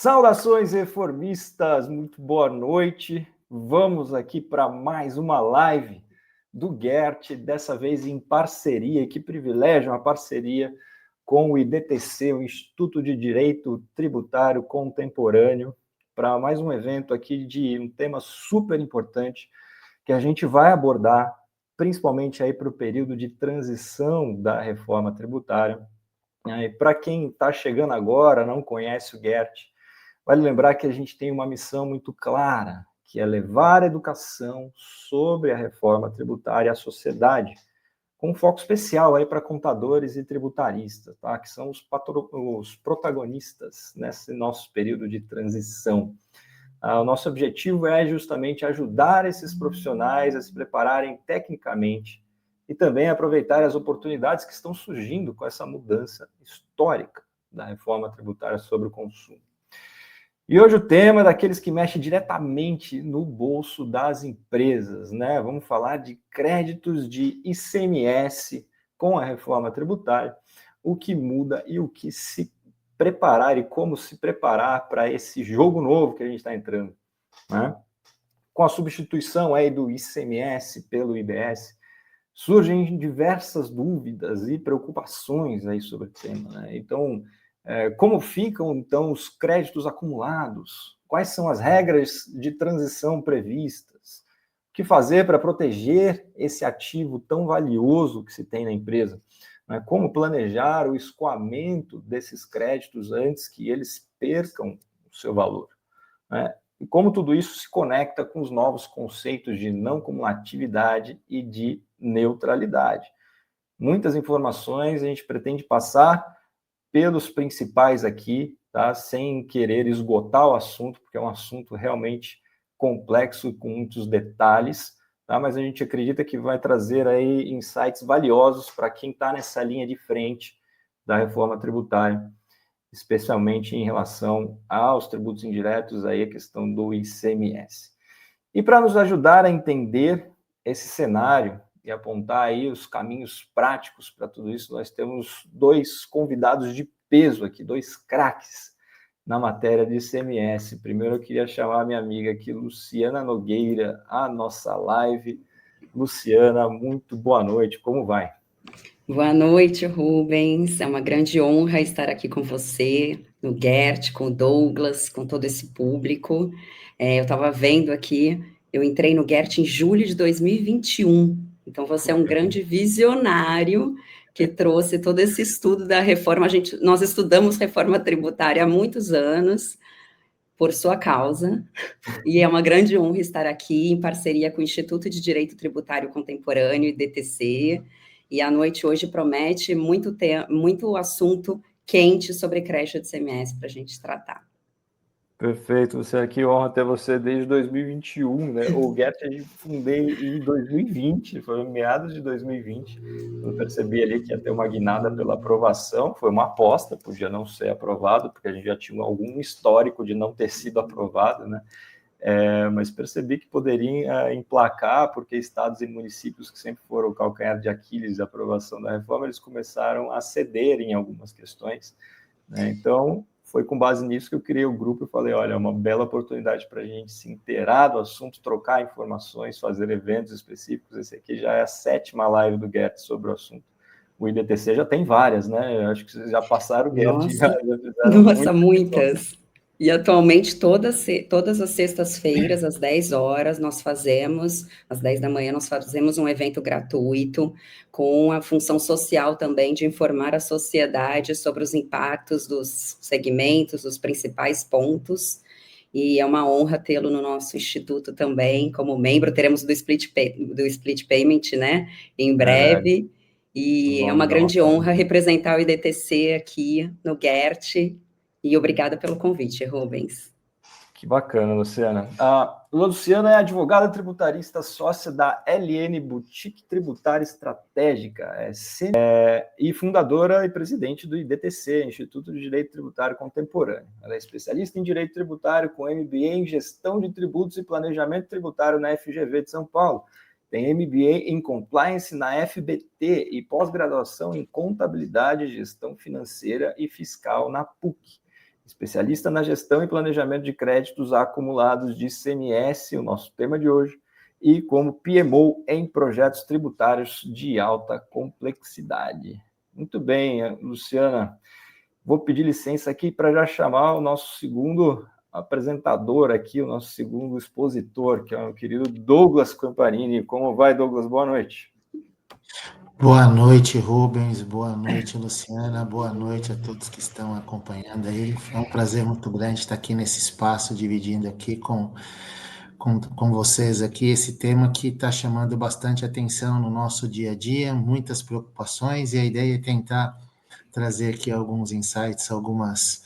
Saudações reformistas, muito boa noite. Vamos aqui para mais uma live do Gert, dessa vez em parceria, que privilégio, uma parceria com o IDTC, o Instituto de Direito Tributário Contemporâneo, para mais um evento aqui de um tema super importante que a gente vai abordar, principalmente aí para o período de transição da reforma tributária. Para quem está chegando agora, não conhece o Gert, vale lembrar que a gente tem uma missão muito clara, que é levar a educação sobre a reforma tributária à sociedade, com um foco especial aí para contadores e tributaristas, tá? Que são os protagonistas nesse nosso período de transição. O nosso objetivo é justamente ajudar esses profissionais a se prepararem tecnicamente e também aproveitar as oportunidades que estão surgindo com essa mudança histórica da reforma tributária sobre o consumo. E hoje o tema é daqueles que mexem diretamente no bolso das empresas, né? Vamos falar de créditos de ICMS com a reforma tributária, o que muda e o que se preparar e como se preparar para esse jogo novo que a gente está entrando, né? Com a substituição aí do ICMS pelo IBS, surgem diversas dúvidas e preocupações aí sobre o tema, né? Então, como ficam, então, os créditos acumulados? Quais são as regras de transição previstas? O que fazer para proteger esse ativo tão valioso que se tem na empresa? Como planejar o escoamento desses créditos antes que eles percam o seu valor? E como tudo isso se conecta com os novos conceitos de não cumulatividade e de neutralidade. Muitas informações a gente pretende passar pelos principais aqui, tá? Sem querer esgotar o assunto, porque é um assunto realmente complexo, com muitos detalhes, tá? Mas a gente acredita que vai trazer aí insights valiosos para quem está nessa linha de frente da reforma tributária, especialmente em relação aos tributos indiretos, aí a questão do ICMS. E para nos ajudar a entender esse cenário e apontar aí os caminhos práticos para tudo isso, nós temos dois convidados de peso aqui, dois craques na matéria de ICMS. Primeiro eu queria chamar minha amiga aqui, Luciana Nogueira, a nossa live. Luciana, muito boa noite, como vai? Boa noite, Rubens. É uma grande honra estar aqui com você, no Gert, com o Douglas, com todo esse público. Eu estava vendo aqui, eu entrei no Gert em julho de 2021, então você é um grande visionário que trouxe todo esse estudo da reforma. Nós estudamos reforma tributária há muitos anos, por sua causa, e é uma grande honra estar aqui em parceria com o Instituto de Direito Tributário Contemporâneo, IDTC, e a noite hoje promete muito assunto quente sobre crédito de ICMS para a gente tratar. Perfeito, Luciano, que honra ter você desde 2021, né? O Gert eu fundei em 2020, foi em meados de 2020. Eu percebi ali que ia ter uma guinada pela aprovação, foi uma aposta, podia não ser aprovado, porque a gente já tinha algum histórico de não ter sido aprovado, né? Mas percebi que poderia emplacar, porque estados e municípios que sempre foram o calcanhar de Aquiles da aprovação da reforma, eles começaram a ceder em algumas questões, né? Então, foi com base nisso que eu criei o grupo e falei, olha, é uma bela oportunidade para a gente se inteirar do assunto, trocar informações, fazer eventos específicos. Esse aqui já é a 7ª live do Gert sobre o assunto. O IDTC já tem várias, né? Eu acho que vocês já passaram o Gert, já fizeram Muitas. E atualmente, todas as sextas-feiras, às 10 horas, às 10 da manhã, nós fazemos um evento gratuito com a função social também de informar a sociedade sobre os impactos dos segmentos, dos principais pontos. E é uma honra tê-lo no nosso instituto também, como membro. Teremos do Split Payment, né, em breve. E é uma grande honra representar o IDTC aqui no Gert. E obrigada pelo convite, Rubens. Que bacana, Luciana. A Luciana é advogada tributarista, sócia da LN Boutique Tributária Estratégica, e fundadora e presidente do IDTC, Instituto de Direito Tributário Contemporâneo. Ela é especialista em Direito Tributário com MBA em Gestão de Tributos e Planejamento Tributário na FGV de São Paulo. Tem MBA em Compliance na FBT e pós-graduação em Contabilidade, Gestão Financeira e Fiscal na PUC. especialista na gestão e planejamento de créditos acumulados de ICMS, o nosso tema de hoje, e como PMO em projetos tributários de alta complexidade. Muito bem, Luciana, vou pedir licença aqui para já chamar o nosso segundo apresentador aqui, o nosso segundo expositor, que é o querido Douglas Camparini. Como vai, Douglas? Boa noite. Boa noite, Rubens. Boa noite, Luciana. Boa noite a todos que estão acompanhando aí. É um prazer muito grande estar aqui nesse espaço, dividindo aqui com vocês aqui esse tema que está chamando bastante atenção no nosso dia a dia, muitas preocupações, e a ideia é tentar trazer aqui alguns insights, algumas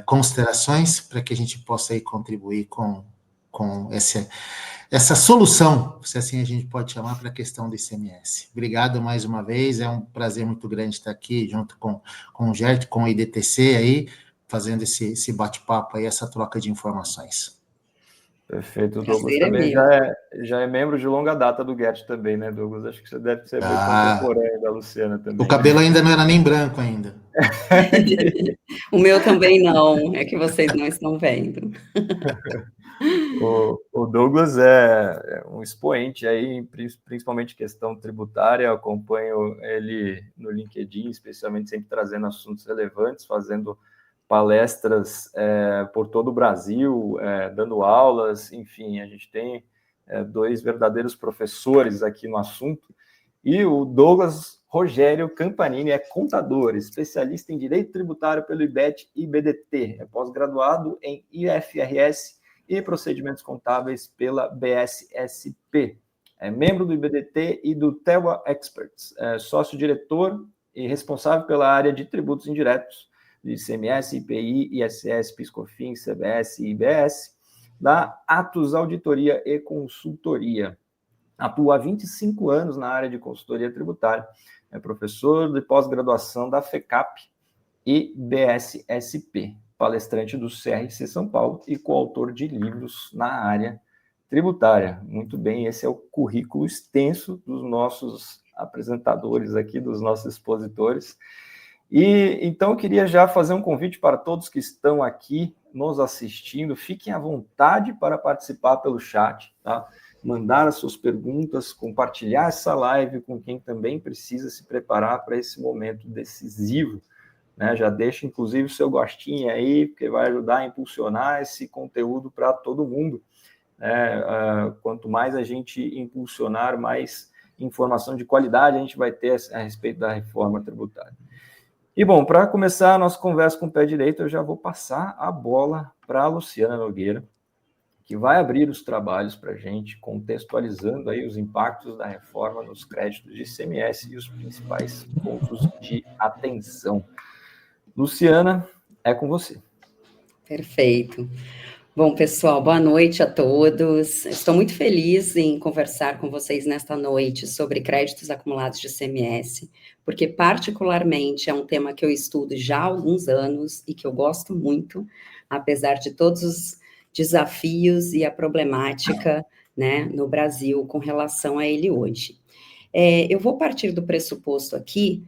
considerações para que a gente possa aí contribuir com essa solução, se assim a gente pode chamar, para a questão do ICMS. Obrigado mais uma vez, é um prazer muito grande estar aqui junto com o GERT, com o IDTC aí, fazendo esse bate-papo aí, essa troca de informações. Perfeito, o Douglas também já é membro de longa data do GERT também, né, Douglas? Acho que você deve ser bem contemporâneo da Luciana também. O cabelo ainda não era nem branco ainda. O meu também não, é que vocês não estão vendo. O Douglas é um expoente aí, principalmente questão tributária. Eu acompanho ele no LinkedIn, especialmente sempre trazendo assuntos relevantes, fazendo palestras por todo o Brasil, dando aulas, enfim, a gente tem dois verdadeiros professores aqui no assunto. E o Douglas Rogério Campanini é contador, especialista em Direito Tributário pelo IBET e IBDT, é pós-graduado em IFRS e Procedimentos Contábeis pela BSSP. É membro do IBDT e do TEWA Experts, sócio-diretor e responsável pela área de tributos indiretos de ICMS, IPI, ISS, PIS/COFINS, CBS e IBS, da Atos Auditoria e Consultoria. Atua há 25 anos na área de consultoria tributária, é professor de pós-graduação da FECAP e BSSP, palestrante do CRC São Paulo e coautor de livros na área tributária. Muito bem, esse é o currículo extenso dos nossos apresentadores aqui, dos nossos expositores. E então eu queria já fazer um convite para todos que estão aqui nos assistindo. Fiquem à vontade para participar pelo chat, tá? Mandar as suas perguntas, compartilhar essa live com quem também precisa se preparar para esse momento decisivo, né? Já deixa, inclusive, o seu gostinho aí, porque vai ajudar a impulsionar esse conteúdo para todo mundo. Quanto mais a gente impulsionar, mais informação de qualidade a gente vai ter a respeito da reforma tributária. E, bom, para começar a nossa conversa com o pé direito, eu já vou passar a bola para a Luciana Nogueira, que vai abrir os trabalhos para a gente, contextualizando aí os impactos da reforma nos créditos de ICMS e os principais pontos de atenção. Luciana, é com você. Perfeito. Bom, pessoal, boa noite a todos. Estou muito feliz em conversar com vocês nesta noite sobre créditos acumulados de ICMS, porque particularmente é um tema que eu estudo já há alguns anos e que eu gosto muito, apesar de todos os desafios e a problemática, né, no Brasil com relação a ele hoje. Eu vou partir do pressuposto aqui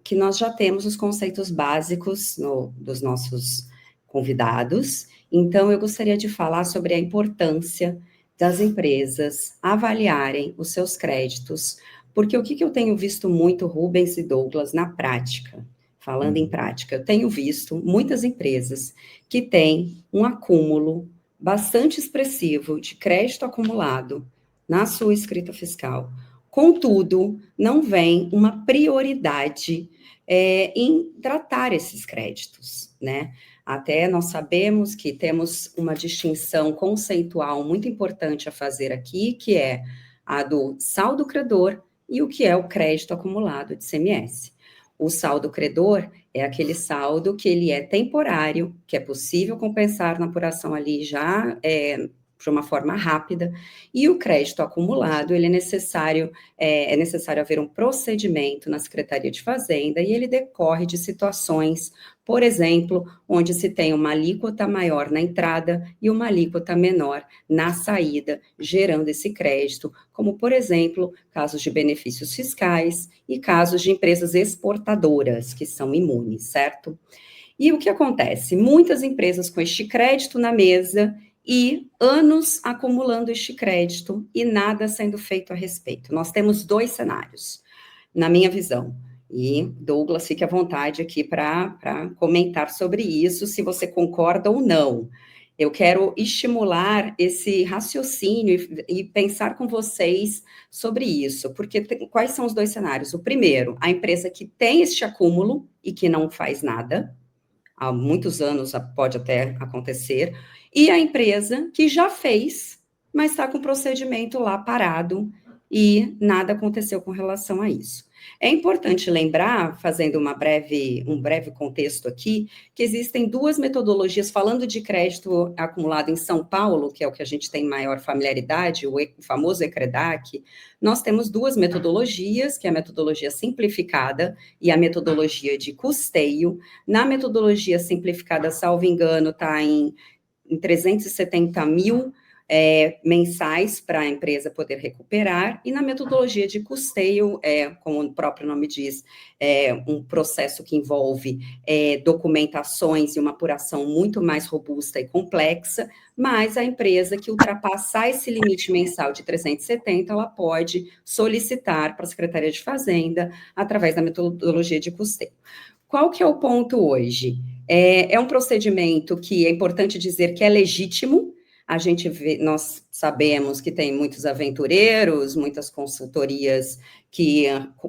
que nós já temos os conceitos básicos dos nossos convidados. Então, eu gostaria de falar sobre a importância das empresas avaliarem os seus créditos, porque o que eu tenho visto muito, Rubens e Douglas, na prática, falando em prática, eu tenho visto muitas empresas que têm um acúmulo bastante expressivo de crédito acumulado na sua escrita fiscal. Contudo, não vem uma prioridade em tratar esses créditos, né? Até nós sabemos que temos uma distinção conceitual muito importante a fazer aqui, que é a do saldo credor e o que é o crédito acumulado de ICMS. O saldo credor é aquele saldo que ele é temporário, que é possível compensar na apuração ali já de uma forma rápida, e o crédito acumulado, ele é necessário haver um procedimento na Secretaria de Fazenda, e ele decorre de situações, por exemplo, onde se tem uma alíquota maior na entrada e uma alíquota menor na saída, gerando esse crédito, como, por exemplo, casos de benefícios fiscais e casos de empresas exportadoras, que são imunes, certo? E o que acontece? Muitas empresas com este crédito na mesa e anos acumulando este crédito e nada sendo feito a respeito. Nós temos 2 cenários, na minha visão. E Douglas, fique à vontade aqui para comentar sobre isso, se você concorda ou não. Eu quero estimular esse raciocínio e pensar com vocês sobre isso, porque quais são os 2 cenários? O primeiro, a empresa que tem este acúmulo e que não faz nada, há muitos anos pode até acontecer, e a empresa que já fez, mas está com o procedimento lá parado e nada aconteceu com relação a isso. É importante lembrar, fazendo um breve contexto aqui, que existem 2 metodologias, falando de crédito acumulado em São Paulo, que é o que a gente tem maior familiaridade, o famoso ECREDAC, nós temos 2 metodologias, que é a metodologia simplificada e a metodologia de custeio. Na metodologia simplificada, salvo engano, está em 370 mil mensais para a empresa poder recuperar, e na metodologia de custeio, como o próprio nome diz, um processo que envolve documentações e uma apuração muito mais robusta e complexa, mas a empresa que ultrapassar esse limite mensal de 370, ela pode solicitar para a Secretaria de Fazenda através da metodologia de custeio. Qual que é o ponto hoje? É um procedimento que é importante dizer que é legítimo. Nós sabemos que tem muitos aventureiros, muitas consultorias que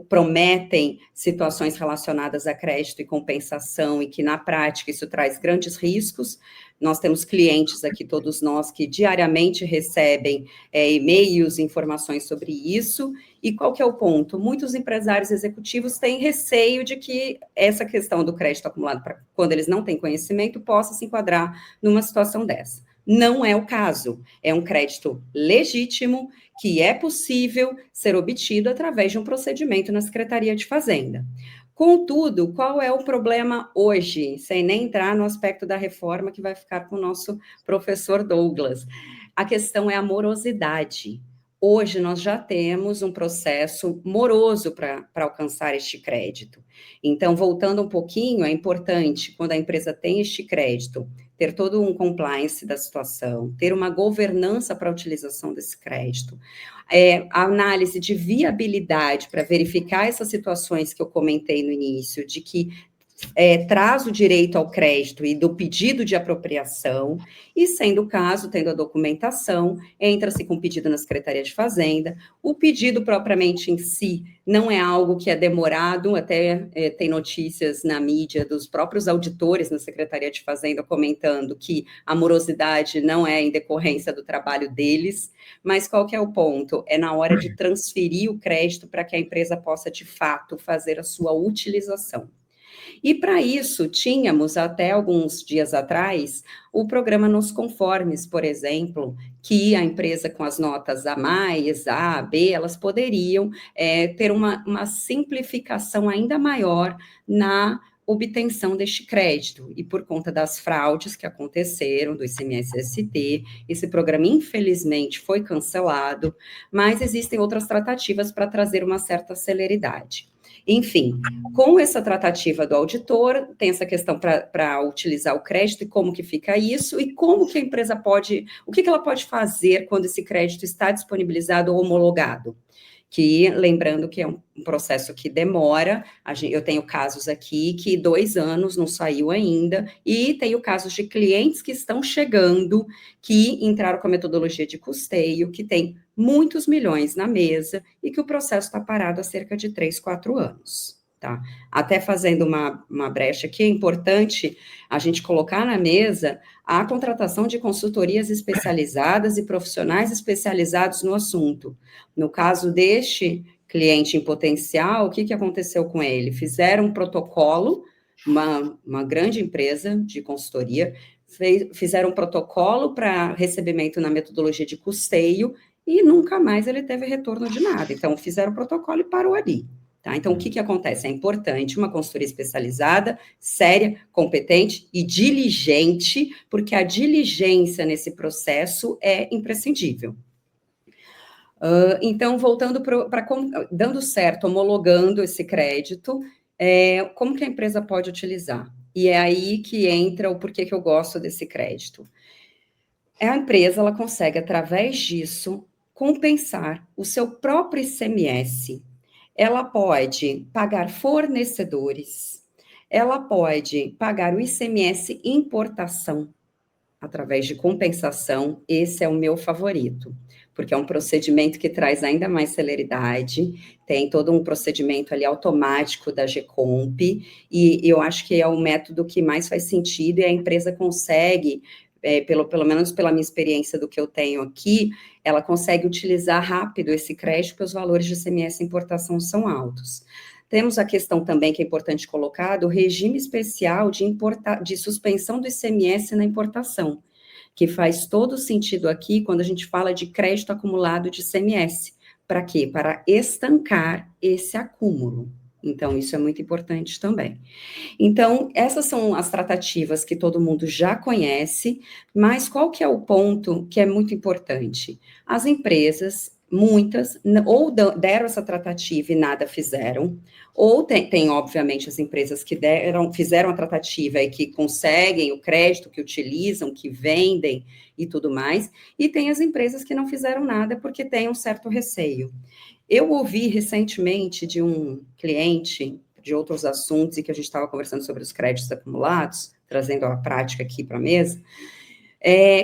prometem situações relacionadas a crédito e compensação e que, na prática, isso traz grandes riscos. Nós temos clientes aqui, todos nós, que diariamente recebem e-mails, informações sobre isso. E qual que é o ponto? Muitos empresários executivos têm receio de que essa questão do crédito acumulado, quando eles não têm conhecimento, possa se enquadrar numa situação dessa. Não é o caso, é um crédito legítimo que é possível ser obtido através de um procedimento na Secretaria de Fazenda. Contudo, qual é o problema hoje, sem nem entrar no aspecto da reforma que vai ficar com o nosso professor Douglas? A questão é a morosidade. Hoje nós já temos um processo moroso para alcançar este crédito. Então, voltando um pouquinho, é importante, quando a empresa tem este crédito, ter todo um compliance da situação, ter uma governança para a utilização desse crédito, a análise de viabilidade para verificar essas situações que eu comentei no início, de que traz o direito ao crédito e do pedido de apropriação, e sendo o caso, tendo a documentação, entra-se com o pedido na Secretaria de Fazenda. O pedido propriamente em si não é algo que é demorado, até tem notícias na mídia dos próprios auditores na Secretaria de Fazenda comentando que a morosidade não é em decorrência do trabalho deles, mas qual que é o ponto? É na hora de transferir o crédito para que a empresa possa, de fato, fazer a sua utilização. E para isso, tínhamos até alguns dias atrás o programa Nos Conformes, por exemplo, que a empresa com as notas A+, A, B, elas poderiam ter uma simplificação ainda maior na obtenção deste crédito, e por conta das fraudes que aconteceram do ICMS-ST, esse programa infelizmente foi cancelado, mas existem outras tratativas para trazer uma certa celeridade. Enfim, com essa tratativa do auditor, tem essa questão para utilizar o crédito e como que fica isso, e como que a empresa pode, o que ela pode fazer quando esse crédito está disponibilizado ou homologado. Que, lembrando que é um processo que demora, eu tenho casos aqui que 2 anos não saiu ainda, e tenho casos de clientes que estão chegando, que entraram com a metodologia de custeio, que tem muitos milhões na mesa, e que o processo está parado há cerca de 3, 4 anos. Tá? Até fazendo uma brecha aqui, é importante a gente colocar na mesa a contratação de consultorias especializadas e profissionais especializados no assunto. No caso deste cliente em potencial, o que aconteceu com ele? Fizeram um protocolo, uma grande empresa de consultoria, fizeram um protocolo para recebimento na metodologia de custeio e nunca mais ele teve retorno de nada. Então, fizeram o protocolo e parou ali. Tá? Então, o que acontece? É importante uma consultoria especializada, séria, competente e diligente, porque a diligência nesse processo é imprescindível. Então, voltando dando certo, homologando esse crédito, como que a empresa pode utilizar? E é aí que entra o porquê que eu gosto desse crédito. A empresa, ela consegue, através disso, compensar o seu próprio ICMS. Ela pode pagar fornecedores, ela pode pagar o ICMS importação, através de compensação. Esse é o meu favorito, porque é um procedimento que traz ainda mais celeridade, tem todo um procedimento ali automático da GComp, e eu acho que é o método que mais faz sentido, e a empresa consegue, pelo menos pela minha experiência do que eu tenho aqui, ela consegue utilizar rápido esse crédito, porque os valores de ICMS e importação são altos. Temos a questão também, que é importante colocar, do regime especial de suspensão do ICMS na importação, que faz todo sentido aqui quando a gente fala de crédito acumulado de ICMS. Para quê? Para estancar esse acúmulo. Então, isso é muito importante também. Então, essas são as tratativas que todo mundo já conhece, mas qual que é o ponto que é muito importante? As empresas, muitas, ou deram essa tratativa e nada fizeram, ou tem obviamente, as empresas que fizeram a tratativa e que conseguem o crédito, que utilizam, que vendem e tudo mais, e tem as empresas que não fizeram nada porque têm um certo receio. Eu ouvi recentemente de um cliente de outros assuntos, e que a gente estava conversando sobre os créditos acumulados, trazendo a prática aqui para a mesa,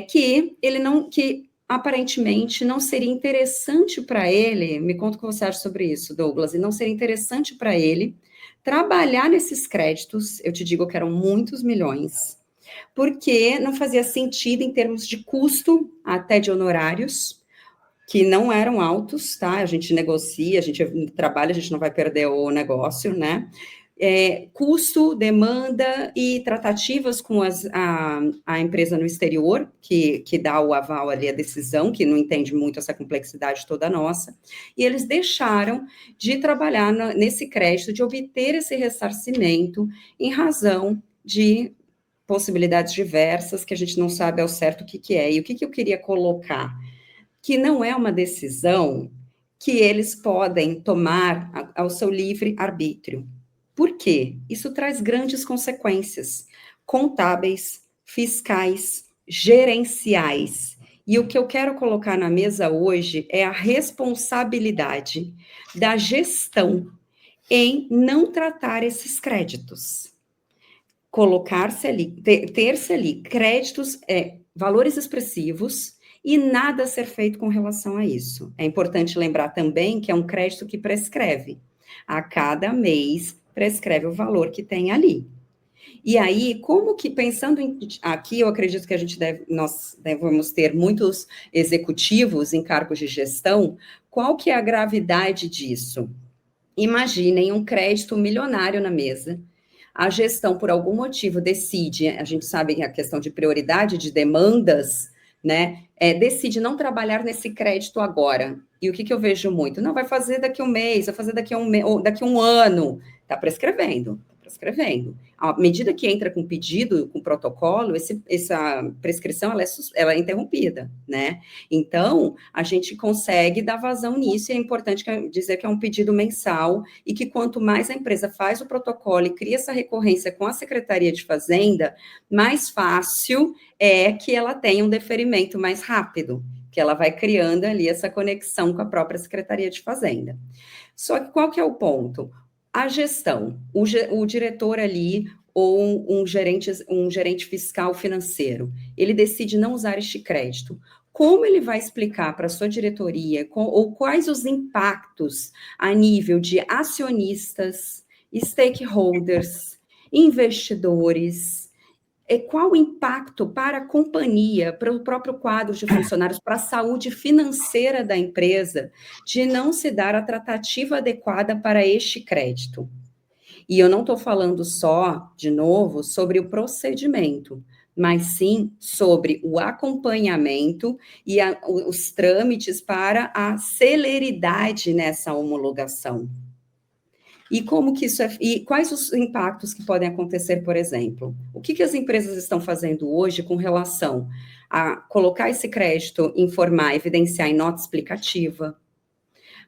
que aparentemente não seria interessante para ele, me conta o que você acha sobre isso, Douglas, e não seria interessante para ele trabalhar nesses créditos, eu te digo que eram muitos milhões, porque não fazia sentido em termos de custo, até de honorários, que não eram altos, tá? A gente negocia, a gente trabalha, a gente não vai perder o negócio, né? Custo, demanda e tratativas com a empresa no exterior, que dá o aval ali, a decisão, que não entende muito essa complexidade toda nossa, e eles deixaram de trabalhar nesse crédito, de obter esse ressarcimento em razão de possibilidades diversas, que a gente não sabe ao certo o que é. E o que eu queria colocar? Que não é uma decisão que eles podem tomar ao seu livre arbítrio. Por quê? Isso traz grandes consequências contábeis, fiscais, gerenciais. E o que eu quero colocar na mesa hoje é a responsabilidade da gestão em não tratar esses créditos. Colocar-se ali, ter-se ali créditos, valores expressivos, e nada a ser feito com relação a isso. É importante lembrar também que é um crédito que prescreve. A cada mês, prescreve o valor que tem ali. E aí, como que, pensando aqui, eu acredito que nós devemos ter muitos executivos em cargos de gestão, qual que é a gravidade disso? Imaginem um crédito milionário na mesa, a gestão, por algum motivo, decide, a gente sabe que a questão de prioridade de demandas, né, decide não trabalhar nesse crédito agora. E o que eu vejo muito? Não, vai fazer daqui a um mês, vai fazer daqui a ou daqui a um ano. Está prescrevendo. À medida que entra com pedido, com protocolo, essa prescrição, ela é interrompida, né? Então, a gente consegue dar vazão nisso, e é importante dizer que é um pedido mensal, e que quanto mais a empresa faz o protocolo e cria essa recorrência com a Secretaria de Fazenda, mais fácil é que ela tenha um deferimento mais rápido, que ela vai criando ali essa conexão com a própria Secretaria de Fazenda. Só que qual que é o ponto? A gestão, o diretor ali, ou um gerente fiscal financeiro, ele decide não usar este crédito. Como ele vai explicar para a sua diretoria, ou quais os impactos a nível de acionistas, stakeholders, investidores, qual o impacto para a companhia, para o próprio quadro de funcionários, para a saúde financeira da empresa, de não se dar a tratativa adequada para este crédito? E eu não estou falando só, de novo, sobre o procedimento, mas sim sobre o acompanhamento e os trâmites para a celeridade nessa homologação. E como que isso e quais os impactos que podem acontecer, por exemplo? O que as empresas estão fazendo hoje com relação a colocar esse crédito, informar, evidenciar em nota explicativa?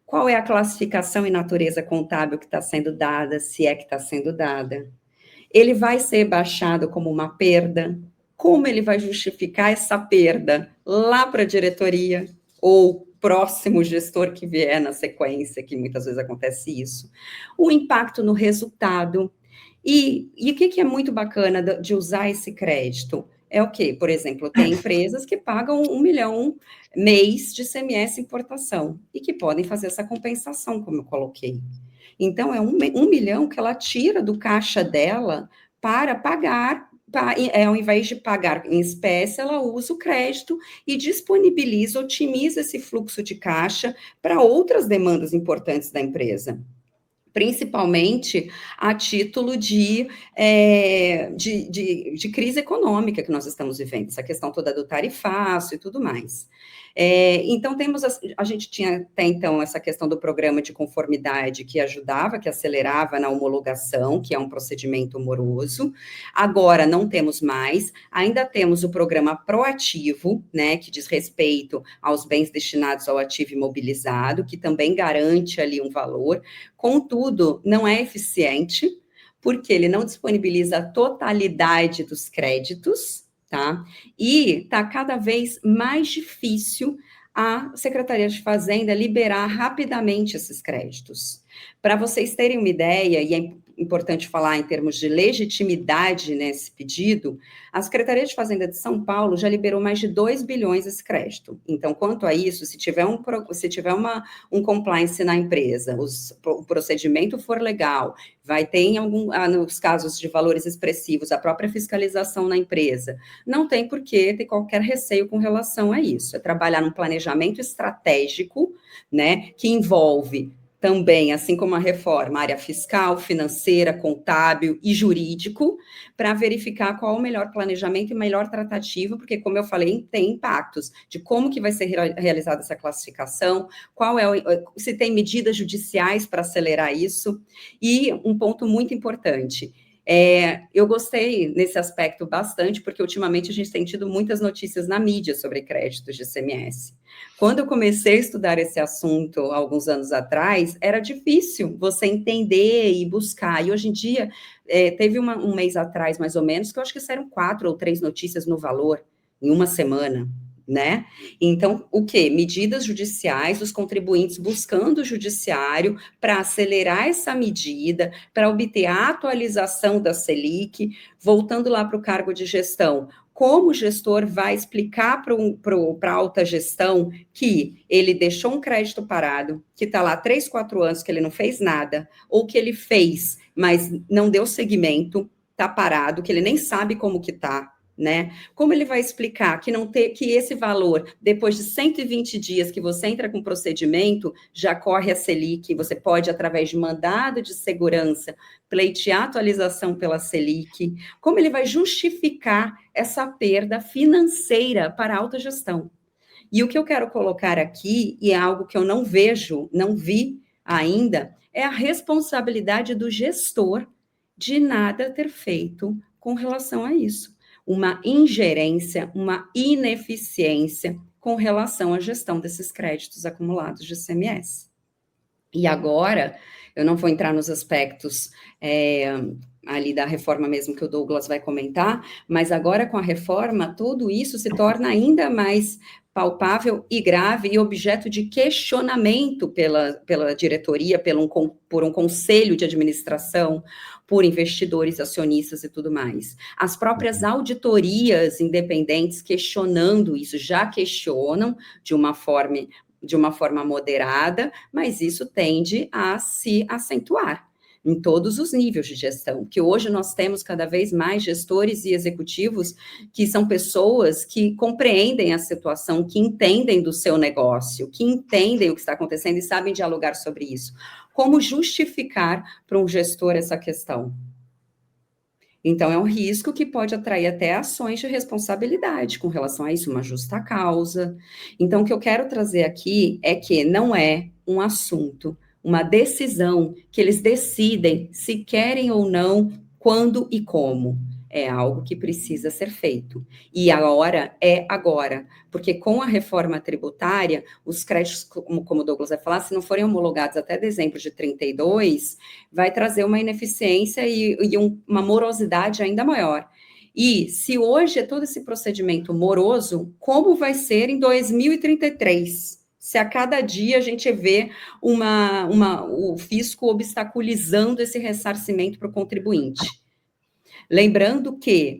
Qual é a classificação e natureza contábil que está sendo dada, se é que está sendo dada? Ele vai ser baixado como uma perda? Como ele vai justificar essa perda lá para a diretoria ou próximo gestor que vier na sequência, que muitas vezes acontece isso? O impacto no resultado. E o que é muito bacana de usar esse crédito? É o quê? Por exemplo, tem empresas que pagam 1 milhão mês de ICMS importação e que podem fazer essa compensação, como eu coloquei. Então, é 1 milhão que ela tira do caixa dela para pagar, ao invés de pagar em espécie, ela usa o crédito e disponibiliza, otimiza esse fluxo de caixa para outras demandas importantes da empresa, principalmente a título de crise econômica que nós estamos vivendo, essa questão toda do tarifaço e tudo mais. Então, a gente tinha até então essa questão do programa de conformidade que ajudava, que acelerava na homologação, que é um procedimento moroso. Agora não temos mais, ainda temos o programa proativo, né, que diz respeito aos bens destinados ao ativo imobilizado, que também garante ali um valor. Contudo, não é eficiente, porque ele não disponibiliza a totalidade dos créditos, tá? E está cada vez mais difícil a Secretaria de Fazenda liberar rapidamente esses créditos. Para vocês terem uma ideia, e é importante falar em termos de legitimidade nesse pedido, a Secretaria de Fazenda de São Paulo já liberou mais de 2 bilhões esse crédito. Então, quanto a isso, se tiver um compliance na empresa, o procedimento for legal, vai ter nos casos de valores expressivos, a própria fiscalização na empresa, não tem por que ter qualquer receio com relação a isso. É trabalhar num planejamento estratégico, né, que envolve também, assim como a reforma, área fiscal, financeira, contábil e jurídico, para verificar qual o melhor planejamento e melhor tratativa, porque, como eu falei, tem impactos de como que vai ser realizada essa classificação, se tem medidas judiciais para acelerar isso, e um ponto muito importante, eu gostei nesse aspecto bastante, porque ultimamente a gente tem tido muitas notícias na mídia sobre créditos de ICMS. Quando eu comecei a estudar esse assunto, alguns anos atrás, era difícil você entender e buscar, e hoje em dia, teve um mês atrás, mais ou menos, que eu acho que saíram 4 ou 3 notícias no Valor, em uma semana, né? Então, o quê? Medidas judiciais, os contribuintes buscando o judiciário para acelerar essa medida, para obter a atualização da Selic, voltando lá para o cargo de gestão. Como o gestor vai explicar para a alta gestão que ele deixou um crédito parado, que está lá 3, 4 anos, que ele não fez nada, ou que ele fez, mas não deu seguimento, está parado, que ele nem sabe como que está, né? Como ele vai explicar que esse valor, depois de 120 dias que você entra com o procedimento, já corre a Selic, você pode, através de mandado de segurança, pleitear atualização pela Selic, como ele vai justificar essa perda financeira para a alta gestão? E o que eu quero colocar aqui, e é algo que eu não vi ainda, é a responsabilidade do gestor de nada ter feito com relação a isso. Uma ingerência, uma ineficiência com relação à gestão desses créditos acumulados de ICMS. E agora, eu não vou entrar nos aspectos ali da reforma mesmo que o Douglas vai comentar, mas agora com a reforma, tudo isso se torna ainda mais palpável e grave e objeto de questionamento pela diretoria, por um conselho de administração, por investidores, acionistas e tudo mais. As próprias auditorias independentes questionando isso, já questionam de uma forma moderada, mas isso tende a se acentuar em todos os níveis de gestão, que hoje nós temos cada vez mais gestores e executivos que são pessoas que compreendem a situação, que entendem do seu negócio, que entendem o que está acontecendo e sabem dialogar sobre isso. Como justificar para um gestor essa questão? Então, é um risco que pode atrair até ações de responsabilidade com relação a isso, uma justa causa. Então, o que eu quero trazer aqui é que não é um assunto, uma decisão que eles decidem se querem ou não, quando e como. é algo que precisa ser feito. E a hora é agora, porque com a reforma tributária, os créditos, como o Douglas vai falar, se não forem homologados até dezembro de 32, vai trazer uma ineficiência e uma morosidade ainda maior. E se hoje é todo esse procedimento moroso, como vai ser em 2033? Se a cada dia a gente vê o fisco obstaculizando esse ressarcimento para o contribuinte. Lembrando que,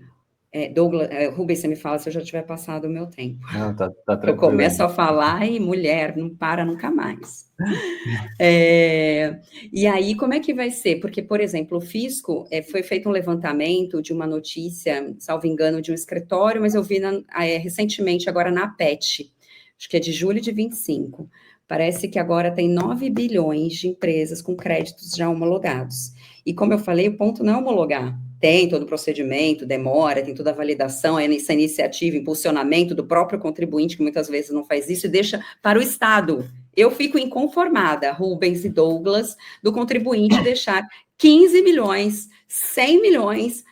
Douglas, Rubens, você me fala se eu já tiver passado o meu tempo. Não, tá tranquilo. Eu começo a falar e mulher não para nunca mais. E aí, como é que vai ser? Porque, por exemplo, o fisco, foi feito um levantamento de uma notícia, salvo engano, de um escritório, mas eu vi recentemente agora na PET, acho que é de julho de 25. Parece que agora tem 9 bilhões de empresas com créditos já homologados. E como eu falei, o ponto não é homologar. Tem todo o procedimento, demora, tem toda a validação, essa iniciativa, impulsionamento do próprio contribuinte, que muitas vezes não faz isso, e deixa para o Estado. Eu fico inconformada, Rubens e Douglas, do contribuinte deixar 15 milhões, 100 milhões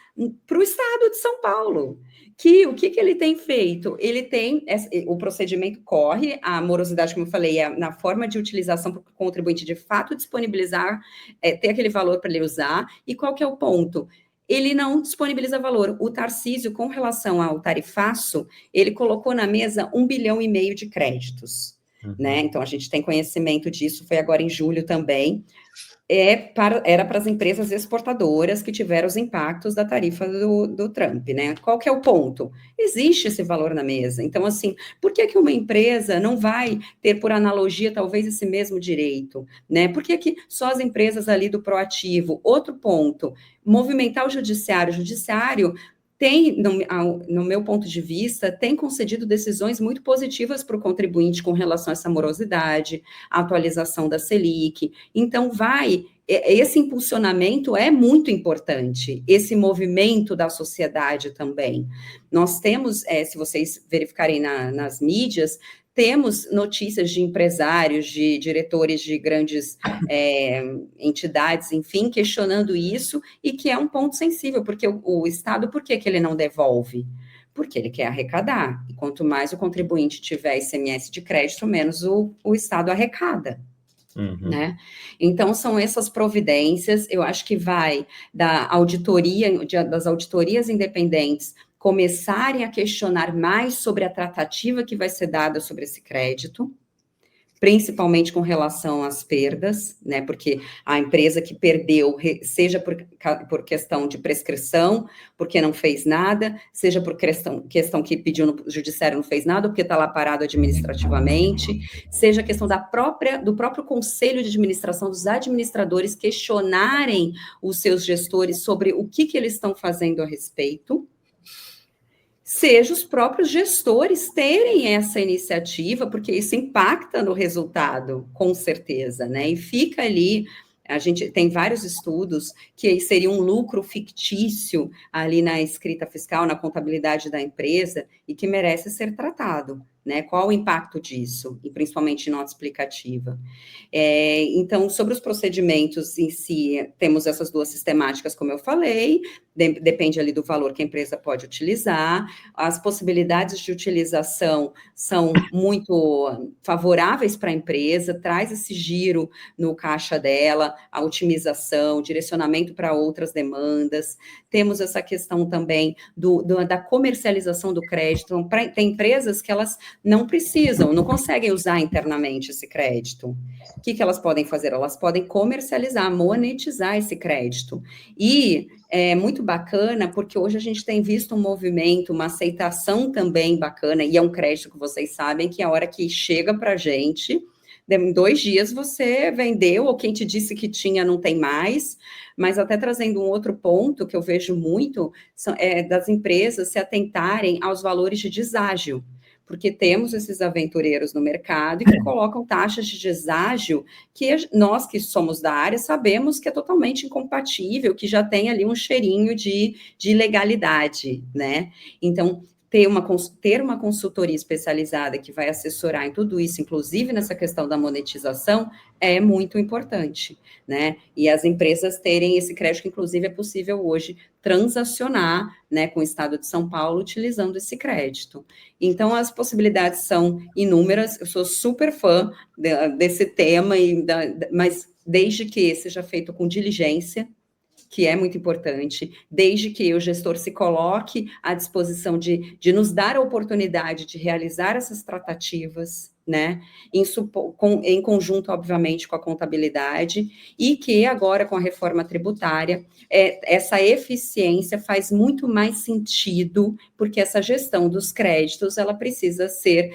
para o Estado de São Paulo. O que ele tem feito? Ele tem, o procedimento corre, a morosidade, como eu falei, é na forma de utilização para o contribuinte de fato disponibilizar, ter aquele valor para ele usar, e qual que é o ponto? Ele não disponibiliza valor. O Tarcísio, com relação ao tarifaço, ele colocou na mesa 1,5 bilhão de créditos, né? Então, a gente tem conhecimento disso, foi agora em julho também. Era para as empresas exportadoras que tiveram os impactos da tarifa do Trump, né? Qual que é o ponto? Existe esse valor na mesa. Então, assim, por que uma empresa não vai ter, por analogia, talvez esse mesmo direito, né? Por que só as empresas ali do proativo? Outro ponto, movimentar o judiciário. O judiciário tem, no meu ponto de vista, tem concedido decisões muito positivas para o contribuinte com relação a essa morosidade, a atualização da Selic. Então, esse impulsionamento é muito importante, esse movimento da sociedade também. Nós temos, se vocês verificarem nas mídias, temos notícias de empresários, de diretores de grandes entidades, enfim, questionando isso, e que é um ponto sensível, porque o Estado, por que ele não devolve? Porque ele quer arrecadar, e quanto mais o contribuinte tiver ICMS de crédito, menos o Estado arrecada. Né? Então, são essas providências, eu acho que vai da auditoria, das auditorias independentes, começarem a questionar mais sobre a tratativa que vai ser dada sobre esse crédito, principalmente com relação às perdas, né, porque a empresa que perdeu, seja por questão de prescrição, porque não fez nada, seja por questão que pediu no judiciário não fez nada, porque está lá parado administrativamente, seja a questão do próprio conselho de administração, dos administradores questionarem os seus gestores sobre o que eles estão fazendo a respeito, seja os próprios gestores terem essa iniciativa, porque isso impacta no resultado, com certeza, né? E fica ali, a gente tem vários estudos que seria um lucro fictício ali na escrita fiscal, na contabilidade da empresa, e que merece ser tratado, né? Qual o impacto disso? E principalmente nota explicativa. Então, sobre os procedimentos em si, temos essas duas sistemáticas, como eu falei, depende ali do valor que a empresa pode utilizar, as possibilidades de utilização são muito favoráveis para a empresa, traz esse giro no caixa dela, a otimização, direcionamento para outras demandas, temos essa questão também da comercialização do crédito, tem empresas que elas não precisam, não conseguem usar internamente esse crédito. O que elas podem fazer? Elas podem comercializar, monetizar esse crédito. E é muito bacana, porque hoje a gente tem visto um movimento, uma aceitação também bacana, e é um crédito que vocês sabem que a hora que chega para a gente, em 2 dias você vendeu, ou quem te disse que tinha não tem mais, mas até trazendo um outro ponto que eu vejo muito, das empresas se atentarem aos valores de deságio, porque temos esses aventureiros no mercado e que colocam taxas de deságio que nós que somos da área sabemos que é totalmente incompatível, que já tem ali um cheirinho de ilegalidade, né? Então, ter uma consultoria especializada que vai assessorar em tudo isso, inclusive nessa questão da monetização, é muito importante, né? E as empresas terem esse crédito, que inclusive é possível hoje transacionar, né, com o Estado de São Paulo utilizando esse crédito. Então, as possibilidades são inúmeras, eu sou super fã desse tema, mas desde que seja feito com diligência, que é muito importante, desde que o gestor se coloque à disposição de nos dar a oportunidade de realizar essas tratativas, né, em conjunto, obviamente, com a contabilidade, e que agora, com a reforma tributária, essa eficiência faz muito mais sentido, porque essa gestão dos créditos, ela precisa ser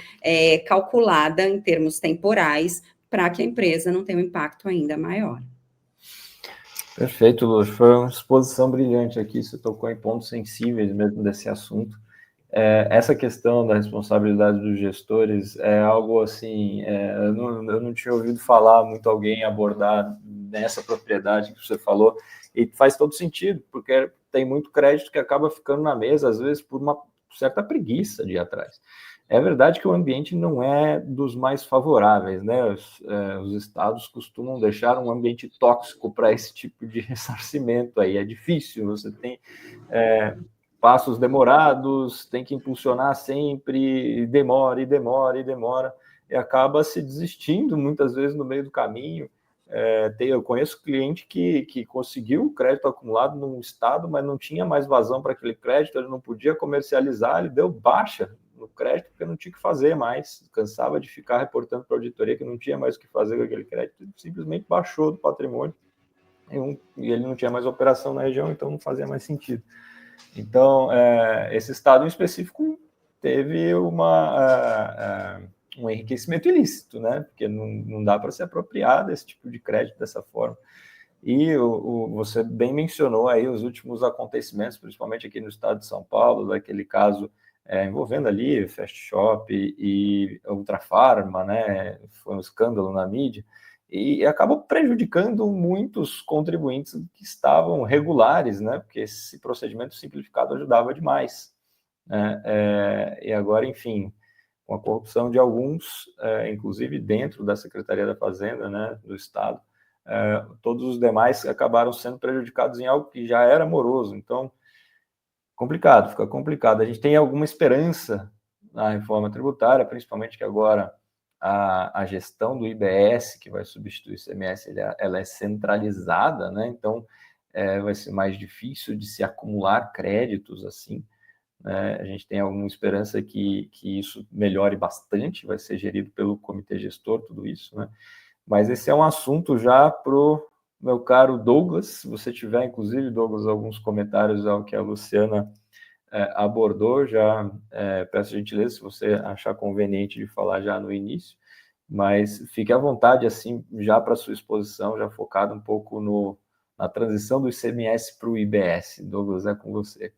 calculada em termos temporais, para que a empresa não tenha um impacto ainda maior. Perfeito, Lúcio. Foi uma exposição brilhante aqui. Você tocou em pontos sensíveis mesmo desse assunto. Essa questão da responsabilidade dos gestores é algo assim, eu não tinha ouvido falar muito alguém abordar nessa propriedade que você falou, e faz todo sentido, porque tem muito crédito que acaba ficando na mesa, às vezes por uma certa preguiça de ir atrás. É verdade que o ambiente não é dos mais favoráveis, né? Os estados costumam deixar um ambiente tóxico para esse tipo de ressarcimento aí. É difícil, você tem passos demorados, tem que impulsionar sempre, e demora, e acaba se desistindo muitas vezes no meio do caminho. Eu conheço cliente que conseguiu o crédito acumulado num estado, mas não tinha mais vazão para aquele crédito, ele não podia comercializar, ele deu baixa no crédito porque não tinha o que fazer mais, cansava de ficar reportando para a auditoria que não tinha mais o que fazer com aquele crédito, ele simplesmente baixou do patrimônio e ele não tinha mais operação na região, então não fazia mais sentido. Então, esse estado em específico teve um enriquecimento ilícito, né? Porque não dá para se apropriar desse tipo de crédito dessa forma. E você bem mencionou aí os últimos acontecimentos, principalmente aqui no estado de São Paulo, daquele caso envolvendo ali Fast Shop e Ultrafarma, né? Foi um escândalo na mídia, e acabou prejudicando muitos contribuintes que estavam regulares, né? Porque esse procedimento simplificado ajudava demais, né? E agora, enfim, com a corrupção de alguns, inclusive dentro da Secretaria da Fazenda, né, do Estado, todos os demais acabaram sendo prejudicados em algo que já era moroso. Então, fica complicado. A gente tem alguma esperança na reforma tributária, principalmente que agora a gestão do IBS, que vai substituir o ICMS, ela é centralizada, né? Então, vai ser mais difícil de se acumular créditos assim, né? A gente tem alguma esperança que isso melhore bastante, vai ser gerido pelo comitê gestor, tudo isso, né? Mas esse é um assunto já para o meu caro Douglas. Se você tiver, inclusive, Douglas, alguns comentários ao que a Luciana abordou, já peço gentileza, se você achar conveniente de falar já no início, mas fique à vontade, assim, já para a sua exposição, já focado um pouco na transição do ICMS para o IBS. Douglas, é com você.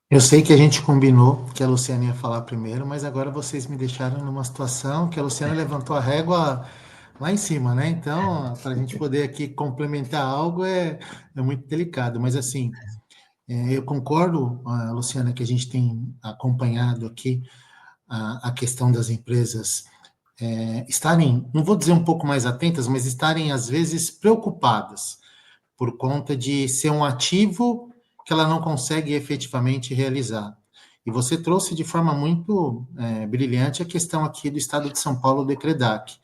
Eu sei que a gente combinou que a Luciana ia falar primeiro, mas agora vocês me deixaram numa situação que a Luciana levantou a régua lá em cima, né? Então, para a gente poder aqui complementar algo é muito delicado. Mas, assim, eu concordo, Luciana, que a gente tem acompanhado aqui a questão das empresas estarem, não vou dizer um pouco mais atentas, mas estarem, às vezes, preocupadas por conta de ser um ativo que ela não consegue efetivamente realizar. E você trouxe de forma muito brilhante a questão aqui do Estado de São Paulo, do ECREDAC.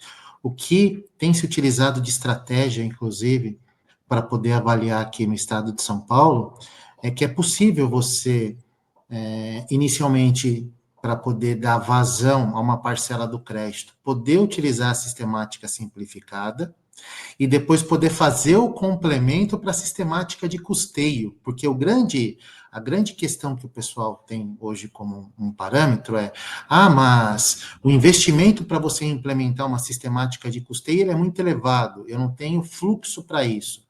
O que tem se utilizado de estratégia, inclusive, para poder avaliar aqui no Estado de São Paulo, é que é possível você, inicialmente, para poder dar vazão a uma parcela do crédito, poder utilizar a sistemática simplificada, e depois poder fazer o complemento para a sistemática de custeio, porque a grande questão que o pessoal tem hoje como um parâmetro mas o investimento para você implementar uma sistemática de custeio ele é muito elevado, eu não tenho fluxo para isso.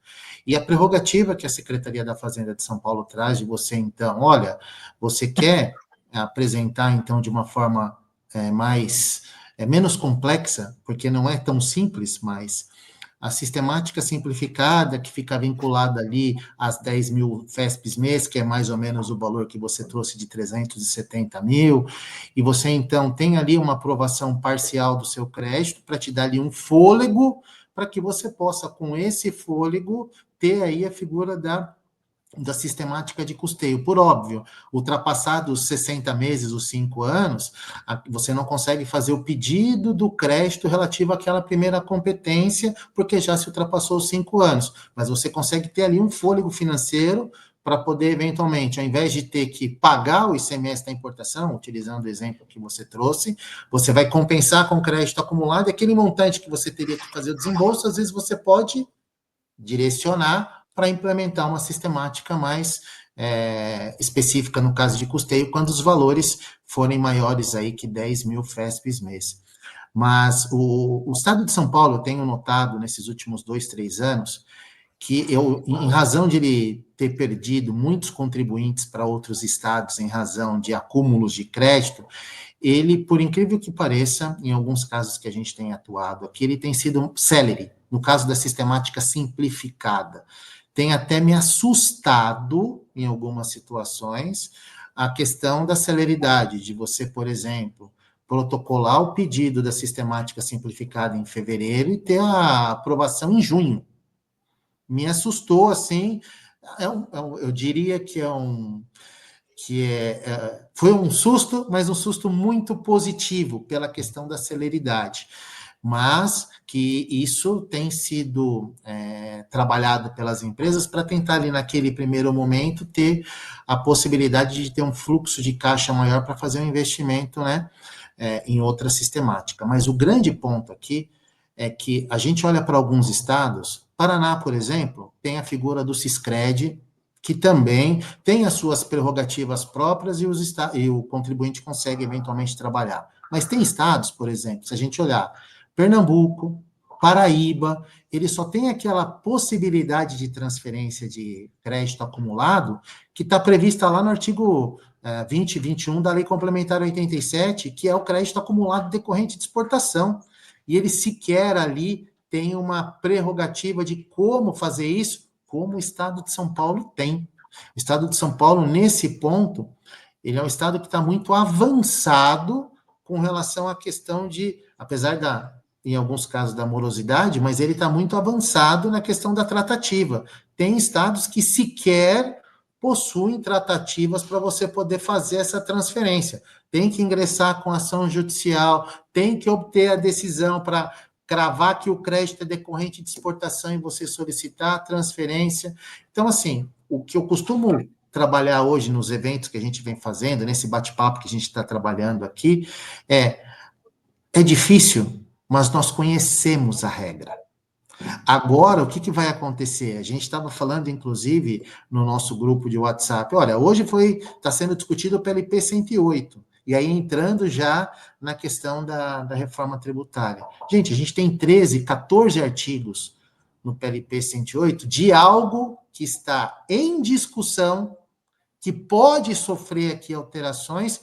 E a prerrogativa que a Secretaria da Fazenda de São Paulo traz de você, então, olha, você quer apresentar, então, de uma forma menos complexa, porque não é tão simples, mas A sistemática simplificada, que fica vinculada ali às 10 mil FESPs mês, que é mais ou menos o valor que você trouxe de 370 mil, e você, então, tem ali uma aprovação parcial do seu crédito para te dar ali um fôlego, para que você possa, com esse fôlego, ter aí a figura da sistemática de custeio. Por óbvio, ultrapassados 60 meses, os 5 anos, você não consegue fazer o pedido do crédito relativo àquela primeira competência, porque já se ultrapassou os 5 anos. Mas você consegue ter ali um fôlego financeiro para poder, eventualmente, ao invés de ter que pagar o ICMS da importação, utilizando o exemplo que você trouxe, você vai compensar com crédito acumulado, e aquele montante que você teria que fazer o desembolso, às vezes você pode direcionar para implementar uma sistemática mais específica no caso de custeio, quando os valores forem maiores aí que 10 mil FESPs mês. Mas o Estado de São Paulo, eu tenho notado nesses últimos 2, 3 anos, que em razão de ele ter perdido muitos contribuintes para outros estados, em razão de acúmulos de crédito, ele, por incrível que pareça, em alguns casos que a gente tem atuado aqui, ele tem sido célere, no caso da sistemática simplificada. Tem até me assustado, em algumas situações, a questão da celeridade, de você, por exemplo, protocolar o pedido da sistemática simplificada em fevereiro e ter a aprovação em junho. Me assustou, assim, eu diria que foi um susto, mas um susto muito positivo pela questão da celeridade, mas que isso tem sido trabalhado pelas empresas para tentar ali naquele primeiro momento ter a possibilidade de ter um fluxo de caixa maior para fazer um investimento, né, em outra sistemática. Mas o grande ponto aqui é que a gente olha para alguns estados, Paraná, por exemplo, tem a figura do Siscred, que também tem as suas prerrogativas próprias e o contribuinte consegue eventualmente trabalhar. Mas tem estados, por exemplo, se a gente olhar, Pernambuco, Paraíba, ele só tem aquela possibilidade de transferência de crédito acumulado que está prevista lá no artigo 20 e 21 da Lei Complementar 87, que é o crédito acumulado decorrente de exportação. E ele sequer ali tem uma prerrogativa de como fazer isso, como o Estado de São Paulo tem. O Estado de São Paulo, nesse ponto, ele é um Estado que está muito avançado com relação à questão de, apesar em alguns casos, da morosidade, mas ele está muito avançado na questão da tratativa. Tem estados que sequer possuem tratativas para você poder fazer essa transferência. Tem que ingressar com ação judicial, tem que obter a decisão para cravar que o crédito é decorrente de exportação e você solicitar a transferência. Então, assim, o que eu costumo trabalhar hoje nos eventos que a gente vem fazendo, nesse bate-papo que a gente está trabalhando aqui, é difícil, mas nós conhecemos a regra. Agora, o que vai acontecer? A gente estava falando, inclusive, no nosso grupo de WhatsApp, olha, hoje está sendo discutido o PLP 108, e aí entrando já na questão da reforma tributária. Gente, a gente tem 13, 14 artigos no PLP 108 de algo que está em discussão, que pode sofrer aqui alterações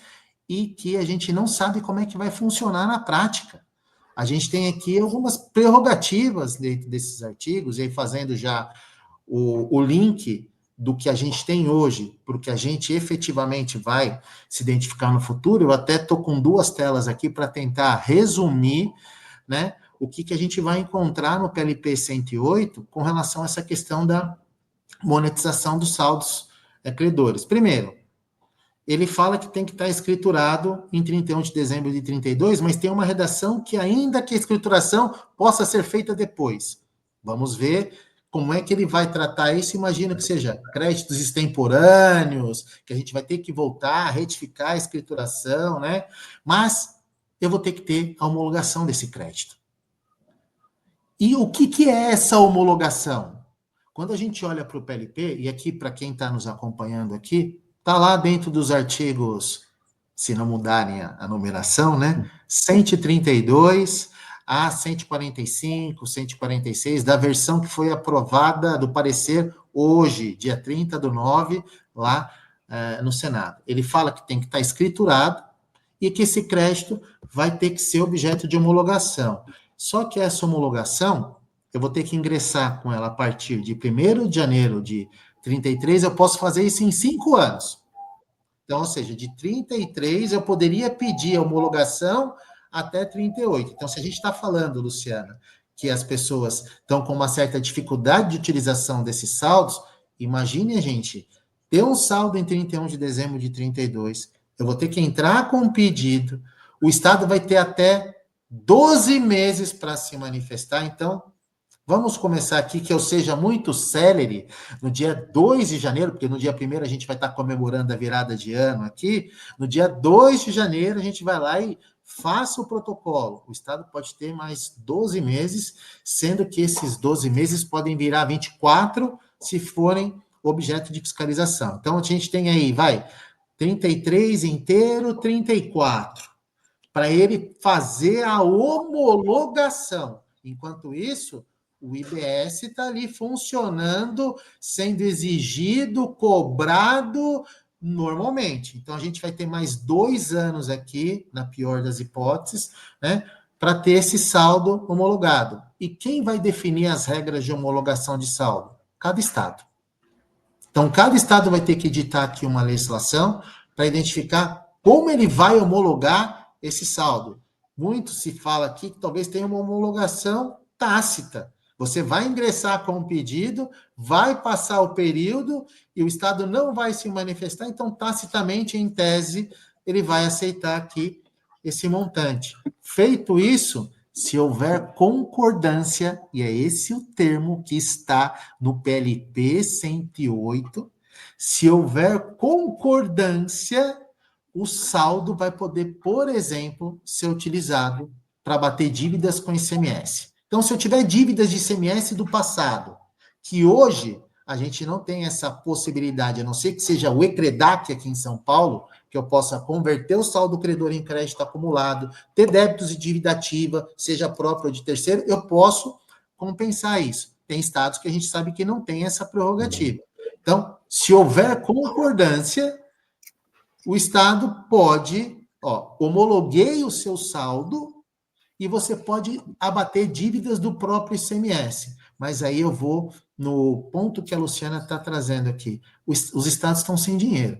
e que a gente não sabe como é que vai funcionar na prática. A gente tem aqui algumas prerrogativas dentro desses artigos, e aí fazendo já o link do que a gente tem hoje para o que a gente efetivamente vai se identificar no futuro. Eu até estou com 2 telas aqui para tentar resumir, né, o que a gente vai encontrar no PLP 108 com relação a essa questão da monetização dos saldos credores. Primeiro, ele fala que tem que estar escriturado em 31 de dezembro de 32, mas tem uma redação que ainda que a escrituração possa ser feita depois. Vamos ver como é que ele vai tratar isso. Imagino que seja créditos extemporâneos, que a gente vai ter que voltar a retificar a escrituração, né? Mas eu vou ter que ter a homologação desse crédito. E o que é essa homologação? Quando a gente olha para o PLP, e aqui para quem está nos acompanhando aqui, está lá dentro dos artigos, se não mudarem a numeração, né? 132 a 145, 146, da versão que foi aprovada do parecer hoje, dia 30/9, lá no Senado. Ele fala que tem que estar escriturado e que esse crédito vai ter que ser objeto de homologação. Só que essa homologação, eu vou ter que ingressar com ela a partir de 1º de janeiro de 33, eu posso fazer isso em 5 anos. Então, ou seja, de 33 eu poderia pedir a homologação até 38. Então, se a gente está falando, Luciana, que as pessoas estão com uma certa dificuldade de utilização desses saldos, imagine a gente ter um saldo em 31 de dezembro de 32, eu vou ter que entrar com um pedido, o Estado vai ter até 12 meses para se manifestar. Então, vamos começar aqui, que eu seja muito célere, no dia 2 de janeiro, porque no dia 1º a gente vai estar comemorando a virada de ano aqui, no dia 2 de janeiro a gente vai lá e faça o protocolo. O Estado pode ter mais 12 meses, sendo que esses 12 meses podem virar 24 se forem objeto de fiscalização. Então, a gente tem aí, 33 inteiro, 34, para ele fazer a homologação. Enquanto isso, o IBS está ali funcionando, sendo exigido, cobrado normalmente. Então, a gente vai ter mais 2 anos aqui, na pior das hipóteses, né, para ter esse saldo homologado. E quem vai definir as regras de homologação de saldo? Cada Estado. Então, cada Estado vai ter que editar aqui uma legislação para identificar como ele vai homologar esse saldo. Muito se fala aqui que talvez tenha uma homologação tácita. Você vai ingressar com um pedido, vai passar o período e o Estado não vai se manifestar, então, tacitamente, em tese, ele vai aceitar aqui esse montante. Feito isso, se houver concordância, e é esse o termo que está no PLP 108, se houver concordância, o saldo vai poder, por exemplo, ser utilizado para bater dívidas com ICMS. Então, se eu tiver dívidas de ICMS do passado, que hoje a gente não tem essa possibilidade, a não ser que seja o ECREDAC aqui em São Paulo, que eu possa converter o saldo credor em crédito acumulado, ter débitos de dívida ativa, seja próprio ou de terceiro, eu posso compensar isso. Tem estados que a gente sabe que não tem essa prerrogativa. Então, se houver concordância, o Estado pode, homologuei o seu saldo e você pode abater dívidas do próprio ICMS. Mas aí eu vou no ponto que a Luciana está trazendo aqui. Os estados estão sem dinheiro.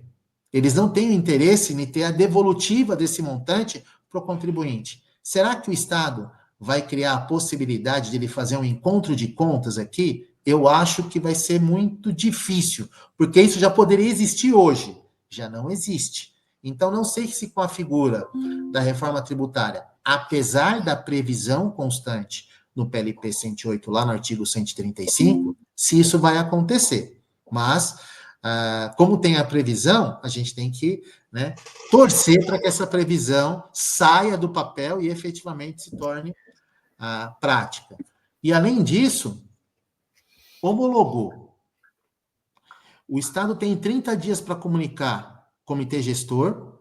Eles não têm interesse em ter a devolutiva desse montante para o contribuinte. Será que o Estado vai criar a possibilidade de ele fazer um encontro de contas aqui? Eu acho que vai ser muito difícil, porque isso já poderia existir hoje. Já não existe. Então, não sei se com a figura da reforma tributária, apesar da previsão constante no PLP 108, lá no artigo 135, se isso vai acontecer. Mas, como tem a previsão, a gente tem que, né, torcer para que essa previsão saia do papel e efetivamente se torne prática. E, além disso, homologou. O Estado tem 30 dias para comunicar comitê gestor,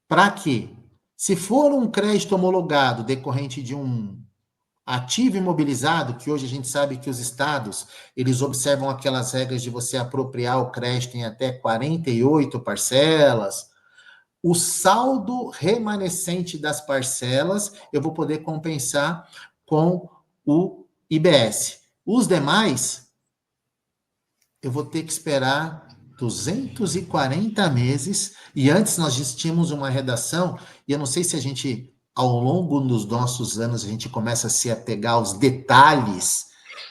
para que, se for um crédito homologado decorrente de um ativo imobilizado, que hoje a gente sabe que os estados, eles observam aquelas regras de você apropriar o crédito em até 48 parcelas, o saldo remanescente das parcelas eu vou poder compensar com o IBS. Os demais, eu vou ter que esperar 240 meses, e antes nós tínhamos uma redação, e eu não sei se a gente, ao longo dos nossos anos, a gente começa a se apegar aos detalhes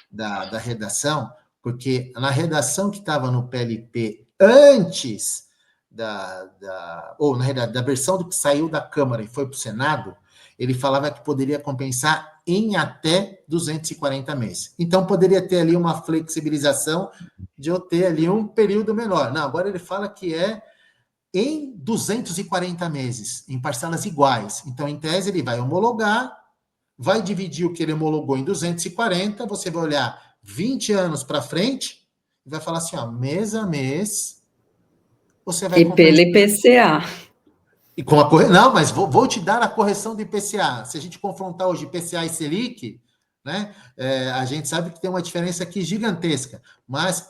da redação, porque na redação que estava no PLP antes ou na realidade, da versão do que saiu da Câmara e foi para o Senado, ele falava que poderia compensar em até 240 meses. Então, poderia ter ali uma flexibilização de eu ter ali um período menor. Não, agora ele fala que é em 240 meses, em parcelas iguais. Então, em tese, ele vai homologar, vai dividir o que ele homologou em 240, você vai olhar 20 anos para frente e vai falar assim, mês a mês, você vai compensar. E pelo IPCA. E com não, mas vou te dar a correção do IPCA. Se a gente confrontar hoje IPCA e Selic, né, a gente sabe que tem uma diferença aqui gigantesca. Mas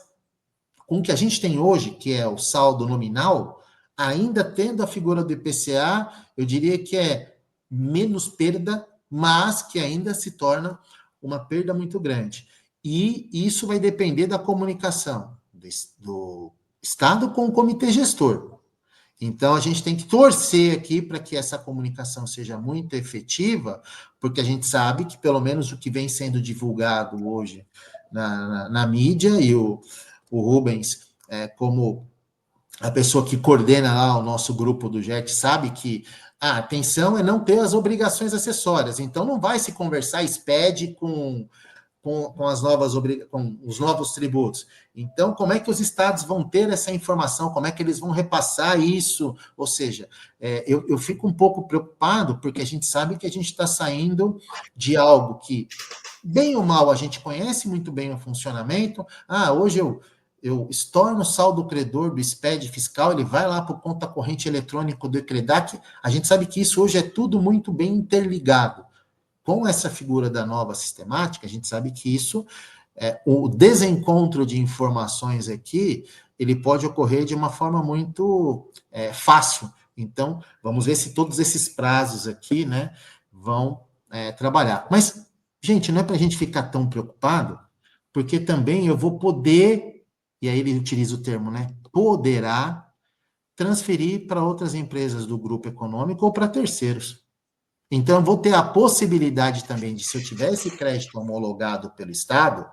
com o que a gente tem hoje, que é o saldo nominal, ainda tendo a figura do IPCA, eu diria que é menos perda, mas que ainda se torna uma perda muito grande. E isso vai depender da comunicação do Estado com o comitê gestor. Então, a gente tem que torcer aqui para que essa comunicação seja muito efetiva, porque a gente sabe que, pelo menos, o que vem sendo divulgado hoje na mídia, e o Rubens, como a pessoa que coordena lá o nosso grupo do JET, sabe que a atenção é não ter as obrigações acessórias. Então, não vai se conversar SPED com os novos tributos. Então, como é que os estados vão ter essa informação? Como é que eles vão repassar isso? Ou seja, eu fico um pouco preocupado, porque a gente sabe que a gente está saindo de algo que, bem ou mal, a gente conhece muito bem o funcionamento. Hoje eu estorno o saldo credor do SPED fiscal, ele vai lá para o conta corrente eletrônico do ECREDAC. A gente sabe que isso hoje é tudo muito bem interligado. Com essa figura da nova sistemática, a gente sabe que isso, o desencontro de informações aqui, ele pode ocorrer de uma forma muito fácil. Então, vamos ver se todos esses prazos aqui, né, vão trabalhar. Mas, gente, não é para a gente ficar tão preocupado, porque também eu vou poder, e aí ele utiliza o termo, né, poderá transferir para outras empresas do grupo econômico ou para terceiros. Então, eu vou ter a possibilidade também de, se eu tiver esse crédito homologado pelo Estado,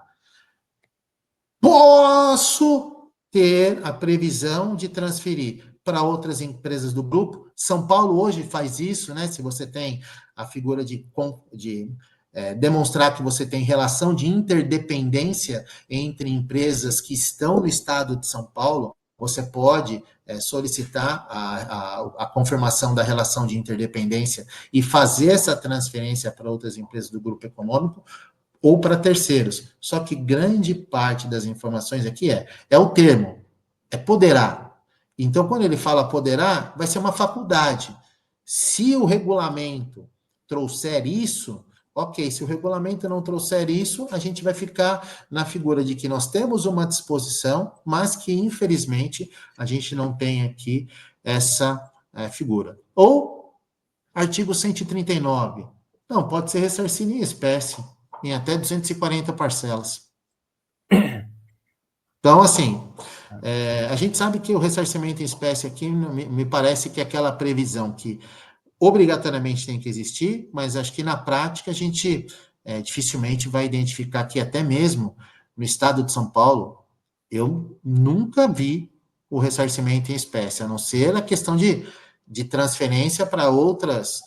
posso ter a previsão de transferir para outras empresas do grupo. São Paulo hoje faz isso, né? Se você tem a figura de demonstrar que você tem relação de interdependência entre empresas que estão no estado de São Paulo, você pode solicitar a confirmação da relação de interdependência e fazer essa transferência para outras empresas do grupo econômico ou para terceiros. Só que grande parte das informações aqui é o termo, poderá. Então, quando ele fala poderá, vai ser uma faculdade. Se o regulamento trouxer isso, ok, se o regulamento não trouxer isso, a gente vai ficar na figura de que nós temos uma disposição, mas que, infelizmente, a gente não tem aqui essa figura. Ou, artigo 139. Não, pode ser ressarcido em espécie, em até 240 parcelas. Então, assim, a gente sabe que o ressarcimento em espécie aqui, me parece que é aquela previsão que obrigatoriamente tem que existir, mas acho que na prática a gente dificilmente vai identificar que até mesmo no estado de São Paulo, eu nunca vi o ressarcimento em espécie, a não ser a questão de transferência para outras.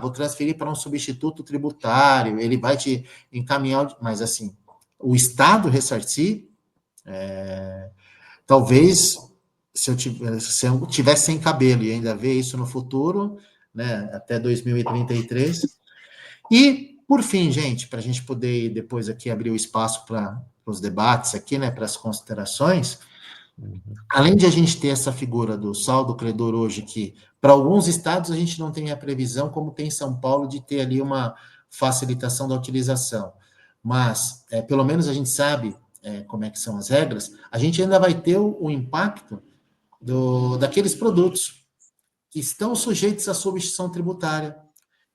Vou transferir para um substituto tributário, ele vai te encaminhar, mas assim, o Estado ressarcir, talvez, se eu tivesse sem cabelo e ainda ver isso no futuro, né, até 2033. E, por fim, gente, para a gente poder depois aqui abrir o espaço para os debates aqui, né, para as considerações, além de a gente ter essa figura do saldo credor hoje, que para alguns estados a gente não tem a previsão, como tem em São Paulo, de ter ali uma facilitação da utilização. Mas, pelo menos a gente sabe como é que são as regras, a gente ainda vai ter o impacto daqueles produtos que estão sujeitos à substituição tributária,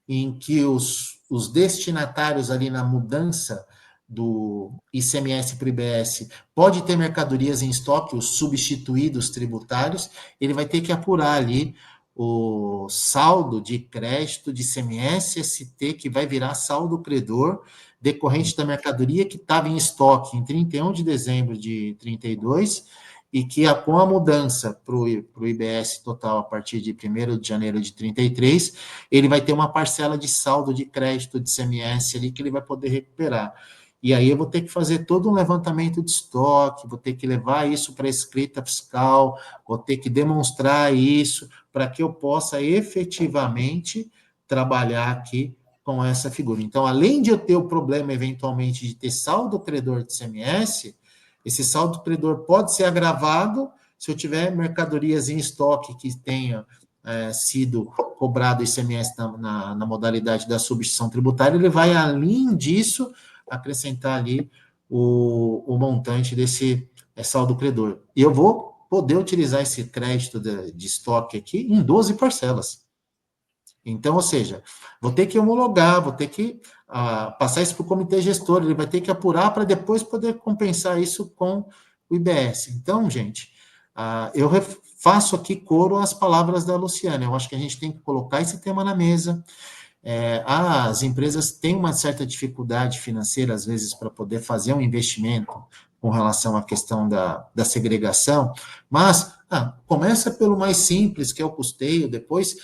em que os destinatários ali na mudança do ICMS para o IBS pode ter mercadorias em estoque, os substituídos tributários, ele vai ter que apurar ali o saldo de crédito de ICMS, ST, que vai virar saldo credor, decorrente da mercadoria que estava em estoque em 31 de dezembro de 32, e que com a mudança para o IBS total a partir de 1º de janeiro de 33, ele vai ter uma parcela de saldo de crédito de ICMS ali que ele vai poder recuperar. E aí eu vou ter que fazer todo um levantamento de estoque, vou ter que levar isso para a escrita fiscal, vou ter que demonstrar isso para que eu possa efetivamente trabalhar aqui com essa figura. Então, além de eu ter o problema, eventualmente, de ter saldo credor de ICMS, esse saldo credor pode ser agravado se eu tiver mercadorias em estoque que tenha sido cobrado ICMS na modalidade da substituição tributária, ele vai, além disso, acrescentar ali o montante desse saldo credor. E eu vou poder utilizar esse crédito de estoque aqui em 12 parcelas. Então, ou seja, vou ter que homologar, vou ter que passar isso para o comitê gestor, ele vai ter que apurar para depois poder compensar isso com o IBS. Então, gente, eu faço aqui coro às palavras da Luciana, eu acho que a gente tem que colocar esse tema na mesa. As empresas têm uma certa dificuldade financeira, às vezes, para poder fazer um investimento com relação à questão da segregação, mas começa pelo mais simples, que é o custeio, depois,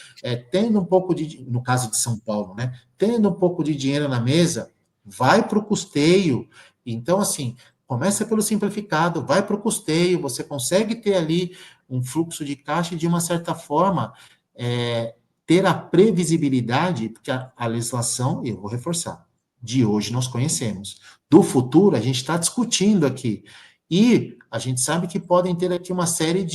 tendo um pouco no caso de São Paulo, né, tendo um pouco de dinheiro na mesa, vai para o custeio. Então, assim, começa pelo simplificado, vai para o custeio, você consegue ter ali um fluxo de caixa e, de uma certa forma, ter a previsibilidade, porque a legislação, eu vou reforçar, de hoje nós conhecemos. Do futuro, a gente está discutindo aqui. E a gente sabe que podem ter aqui uma série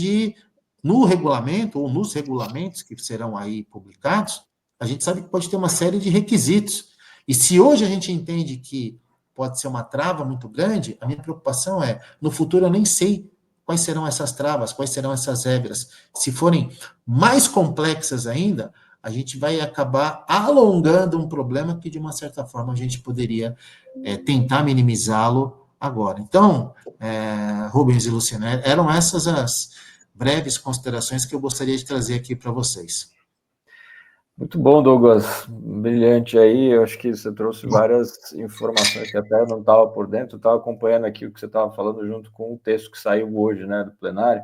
no regulamento, ou nos regulamentos que serão aí publicados, a gente sabe que pode ter uma série de requisitos. E se hoje a gente entende que pode ser uma trava muito grande, a minha preocupação no futuro eu nem sei quais serão essas travas, quais serão essas regras. Se forem mais complexas ainda, a gente vai acabar alongando um problema que, de uma certa forma, a gente poderia tentar minimizá-lo agora. Então, Rubens e Luciana, eram essas as breves considerações que eu gostaria de trazer aqui para vocês. Muito bom, Douglas, brilhante aí, eu acho que você trouxe várias informações que até eu não estava por dentro, estava acompanhando aqui o que você estava falando junto com o texto que saiu hoje, né, do plenário.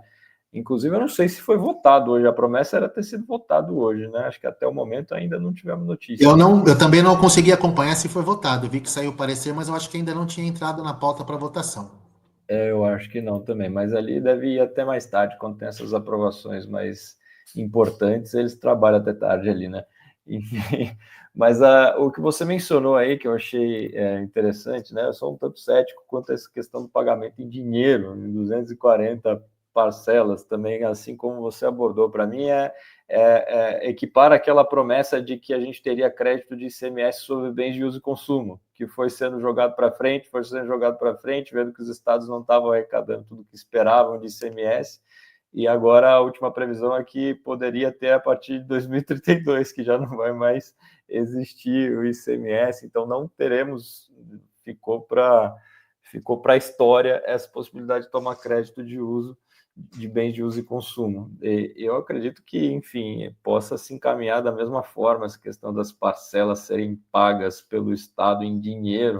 Inclusive, eu não sei se foi votado hoje, a promessa era ter sido votado hoje, né? Acho que até o momento ainda não tivemos notícia. Eu também não consegui acompanhar se foi votado, eu vi que saiu o parecer, mas eu acho que ainda não tinha entrado na pauta para votação. Eu acho que não também, mas ali deve ir até mais tarde, quando tem essas aprovações mais importantes, eles trabalham até tarde ali, né? Enfim, mas o que você mencionou aí, que eu achei interessante, né? Eu sou um tanto cético quanto a essa questão do pagamento em dinheiro, em 240 parcelas também, assim como você abordou. Para mim, equipar aquela promessa de que a gente teria crédito de ICMS sobre bens de uso e consumo, que foi sendo jogado para frente, vendo que os estados não estavam arrecadando tudo que esperavam de ICMS, e agora a última previsão é que poderia ter a partir de 2032, que já não vai mais existir o ICMS, então não teremos, ficou para a história essa possibilidade de tomar crédito de uso de bens de uso e consumo. Eu acredito que, enfim, possa se encaminhar da mesma forma essa questão das parcelas serem pagas pelo Estado em dinheiro.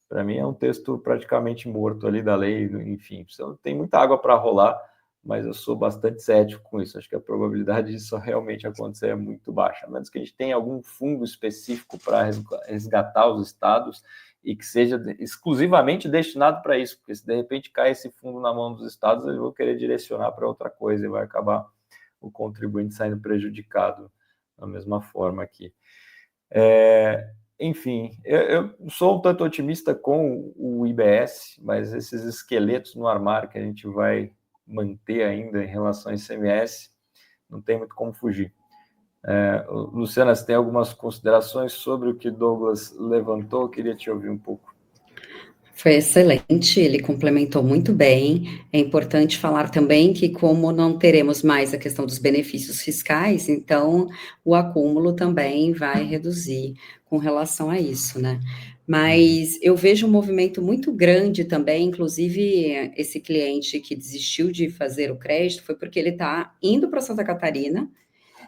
Para mim é um texto praticamente morto ali da lei, enfim, tem muita água para rolar, mas eu sou bastante cético com isso. Acho que a probabilidade disso realmente acontecer é muito baixa, a menos que a gente tenha algum fundo específico para resgatar os estados e que seja exclusivamente destinado para isso, porque se de repente cai esse fundo na mão dos estados, eles vão querer direcionar para outra coisa e vai acabar o contribuinte saindo prejudicado da mesma forma aqui. Enfim, eu sou um tanto otimista com o IBS, mas esses esqueletos no armário que a gente vai manter ainda em relação ao ICMS, não tem muito como fugir. Luciana, você tem algumas considerações sobre o que Douglas levantou? Eu queria te ouvir um pouco. Foi excelente, ele complementou muito bem. É importante falar também que, como não teremos mais a questão dos benefícios fiscais, então o acúmulo também vai reduzir com relação a isso, né? Mas eu vejo um movimento muito grande também, inclusive esse cliente que desistiu de fazer o crédito foi porque ele está indo para Santa Catarina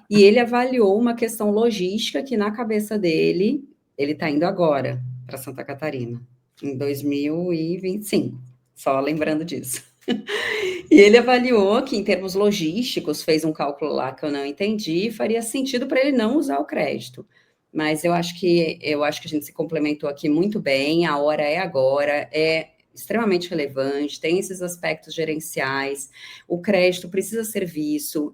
e ele avaliou uma questão logística que na cabeça dele, ele está indo agora para Santa Catarina em 2025, só lembrando disso. E ele avaliou que, em termos logísticos, fez um cálculo lá que eu não entendi, faria sentido para ele não usar o crédito. Mas eu acho que a gente se complementou aqui muito bem, a hora é agora, é extremamente relevante, tem esses aspectos gerenciais, o crédito precisa ser visto.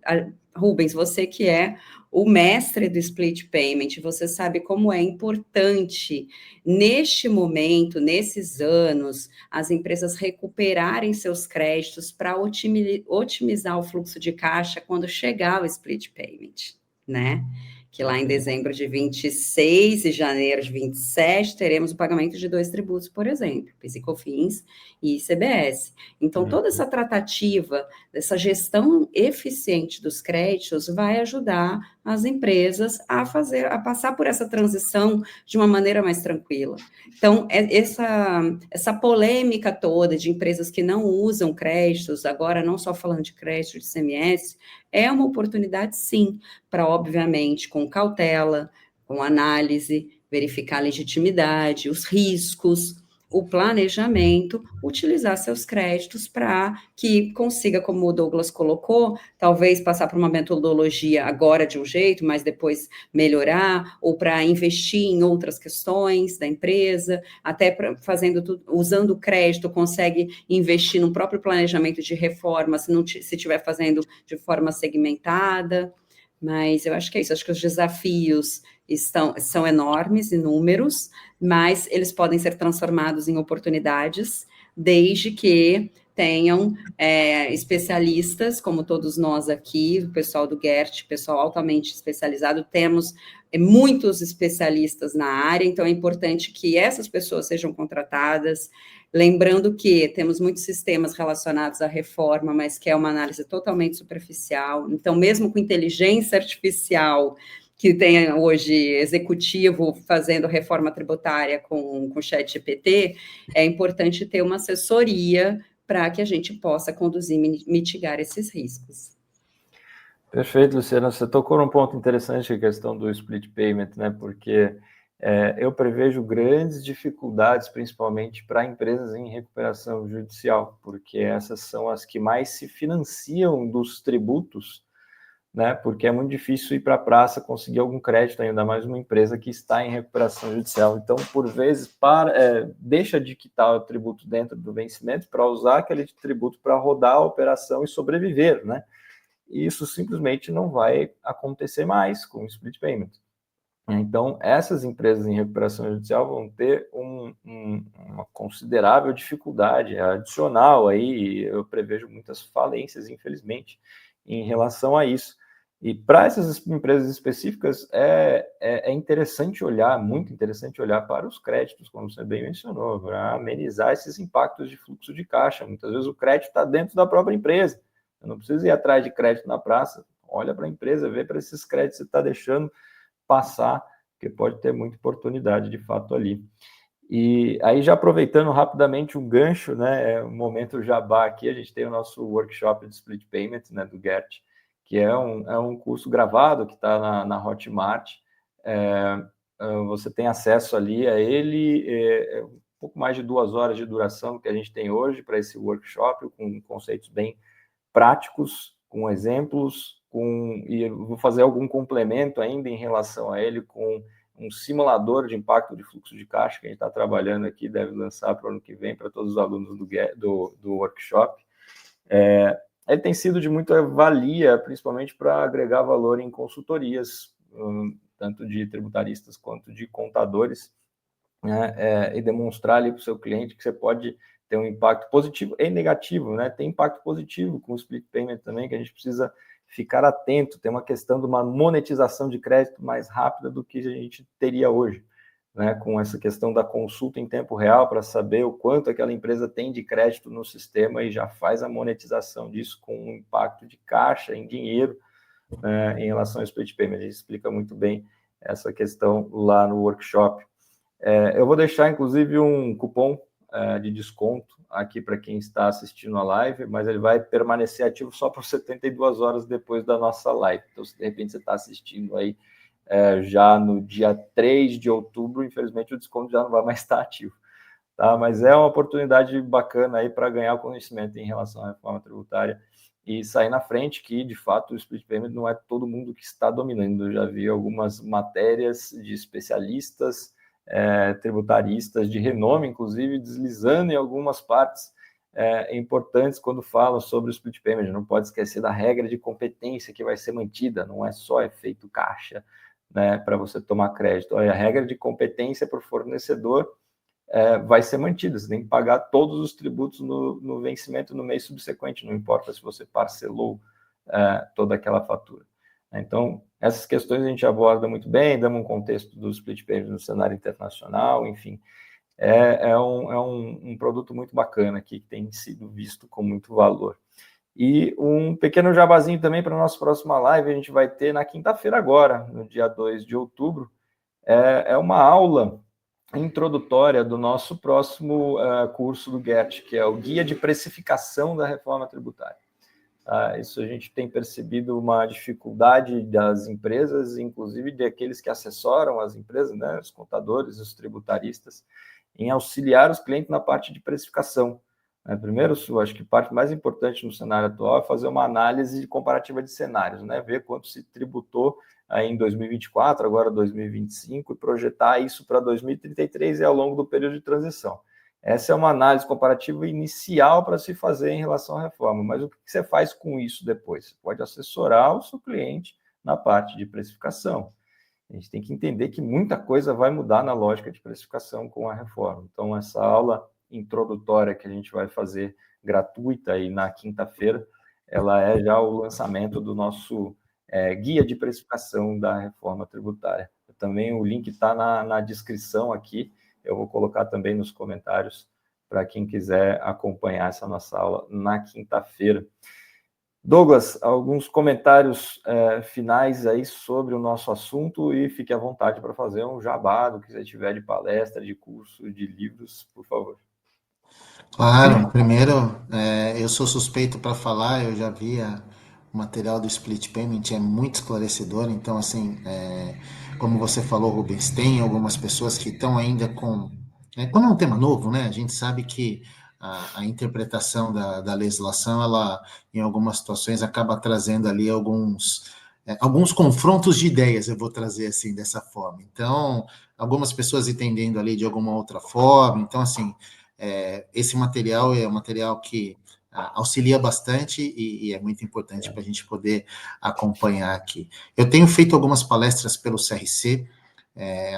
Rubens, você que é o mestre do split payment, você sabe como é importante, neste momento, nesses anos, as empresas recuperarem seus créditos para otimizar o fluxo de caixa quando chegar o split payment, né? que lá em dezembro de 26 e janeiro de 27 teremos o pagamento de 2 tributos, por exemplo, PIS e COFINS e ICBS. Então, toda essa tratativa, essa gestão eficiente dos créditos vai ajudar as empresas a passar por essa transição de uma maneira mais tranquila. Então, essa polêmica toda de empresas que não usam créditos, agora não só falando de crédito de ICMS, é uma oportunidade, sim, para, obviamente, com cautela, com análise, verificar a legitimidade, os riscos, o planejamento, utilizar seus créditos para que consiga, como o Douglas colocou, talvez passar por uma metodologia agora de um jeito, mas depois melhorar, ou para investir em outras questões da empresa, até usando o crédito, consegue investir no próprio planejamento de reforma, se estiver fazendo de forma segmentada. Mas eu acho que é isso, acho que os desafios são enormes, inúmeros, mas eles podem ser transformados em oportunidades, desde que tenham especialistas, como todos nós aqui, o pessoal do GERT, pessoal altamente especializado, temos muitos especialistas na área, então é importante que essas pessoas sejam contratadas, lembrando que temos muitos sistemas relacionados à reforma, mas que é uma análise totalmente superficial, então mesmo com inteligência artificial, que tem hoje executivo fazendo reforma tributária com o ChatGPT, é importante ter uma assessoria para que a gente possa conduzir e mitigar esses riscos. Perfeito, Luciana. Você tocou num ponto interessante, a questão do split payment, né? Porque eu prevejo grandes dificuldades, principalmente para empresas em recuperação judicial, porque essas são as que mais se financiam dos tributos, né? Porque é muito difícil ir para a praça conseguir algum crédito, ainda mais uma empresa que está em recuperação judicial. Então, por vezes, deixa de quitar o tributo dentro do vencimento para usar aquele tributo para rodar a operação e sobreviver, né? E isso simplesmente não vai acontecer mais com o split payment. Então, essas empresas em recuperação judicial vão ter uma considerável dificuldade adicional aí, eu prevejo muitas falências, infelizmente, em relação a isso. E para essas empresas específicas, é interessante olhar, muito interessante olhar para os créditos, como você bem mencionou, para amenizar esses impactos de fluxo de caixa. Muitas vezes o crédito está dentro da própria empresa. Eu não preciso ir atrás de crédito na praça, olha para a empresa, vê para esses créditos que você está deixando passar, porque pode ter muita oportunidade de fato ali. E aí, já aproveitando rapidamente um gancho, né, um momento jabá aqui, a gente tem o nosso workshop de split payment, né, do GERT, que é um curso gravado que está na Hotmart. Você tem acesso ali a ele, um pouco mais de 2 horas de duração que a gente tem hoje para esse workshop, com conceitos bem práticos, com exemplos, e eu vou fazer algum complemento ainda em relação a ele com um simulador de impacto de fluxo de caixa que a gente está trabalhando aqui, deve lançar para o ano que vem para todos os alunos do workshop. Ele tem sido de muita valia, principalmente para agregar valor em consultorias, tanto de tributaristas quanto de contadores, né, e demonstrar ali para o seu cliente que você pode ter um impacto positivo e negativo, né? Tem impacto positivo com o split payment também, que a gente precisa ficar atento, tem uma questão de uma monetização de crédito mais rápida do que a gente teria hoje, né? Com essa questão da consulta em tempo real para saber o quanto aquela empresa tem de crédito no sistema e já faz a monetização disso com um impacto de caixa em dinheiro, em relação ao split payment. A gente explica muito bem essa questão lá no workshop. Eu vou deixar, inclusive, um cupom de desconto aqui para quem está assistindo a live, mas ele vai permanecer ativo só por 72 horas depois da nossa live. Então, se de repente você está assistindo aí já no dia 3 de outubro, infelizmente o desconto já não vai mais estar ativo. Tá? Mas é uma oportunidade bacana aí para ganhar conhecimento em relação à reforma tributária e sair na frente, que de fato o split payment não é todo mundo que está dominando. Eu já vi algumas matérias de especialistas, tributaristas de renome, inclusive, deslizando em algumas partes importantes quando falam sobre o split payment. Não pode esquecer da regra de competência que vai ser mantida, não é só efeito caixa, né, para você tomar crédito. Olha, a regra de competência para o fornecedor vai ser mantida, você tem que pagar todos os tributos no vencimento no mês subsequente, não importa se você parcelou toda aquela fatura. Então, Essas questões a gente aborda muito bem, damos um contexto do split payment no cenário internacional, enfim. É um produto muito bacana aqui, que tem sido visto com muito valor. E um pequeno jabazinho também para a nossa próxima live, a gente vai ter na quinta-feira agora, no dia 2 de outubro, é uma aula introdutória do nosso próximo curso do GERT, que é o Guia de Precificação da Reforma Tributária. Isso a gente tem percebido uma dificuldade das empresas, inclusive daqueles que assessoram as empresas, né, os contadores, os tributaristas, em auxiliar os clientes na parte de precificação. Primeiro, acho que a parte mais importante no cenário atual é fazer uma análise comparativa de cenários, né, ver quanto se tributou aí em 2024, agora 2025, e projetar isso para 2033 e ao longo do período de transição. Essa é uma análise comparativa inicial para se fazer em relação à reforma, mas o que você faz com isso depois? Você pode assessorar o seu cliente na parte de precificação. A gente tem que entender que muita coisa vai mudar na lógica de precificação com a reforma. Então, essa aula introdutória que a gente vai fazer gratuita aí na quinta-feira, ela é já o lançamento do nosso guia de precificação da reforma tributária. Também o link está na descrição aqui. Eu vou colocar também nos comentários para quem quiser acompanhar essa nossa aula na quinta-feira. Douglas, alguns comentários finais aí sobre o nosso assunto e fique à vontade para fazer um jabá do que você tiver de palestra, de curso, de livros, por favor. Claro, primeiro, eu sou suspeito para falar, eu já vi o material do Split Payment, é muito esclarecedor, então, assim, como você falou, Rubens, tem algumas pessoas que estão ainda com... como é um tema novo, né, a gente sabe que a interpretação da legislação, ela, em algumas situações, acaba trazendo ali alguns confrontos de ideias, eu vou trazer assim, dessa forma. Então, algumas pessoas entendendo ali de alguma outra forma, então, assim... esse material é um material que auxilia bastante e é muito importante para a gente poder acompanhar aqui. Eu tenho feito algumas palestras pelo CRC,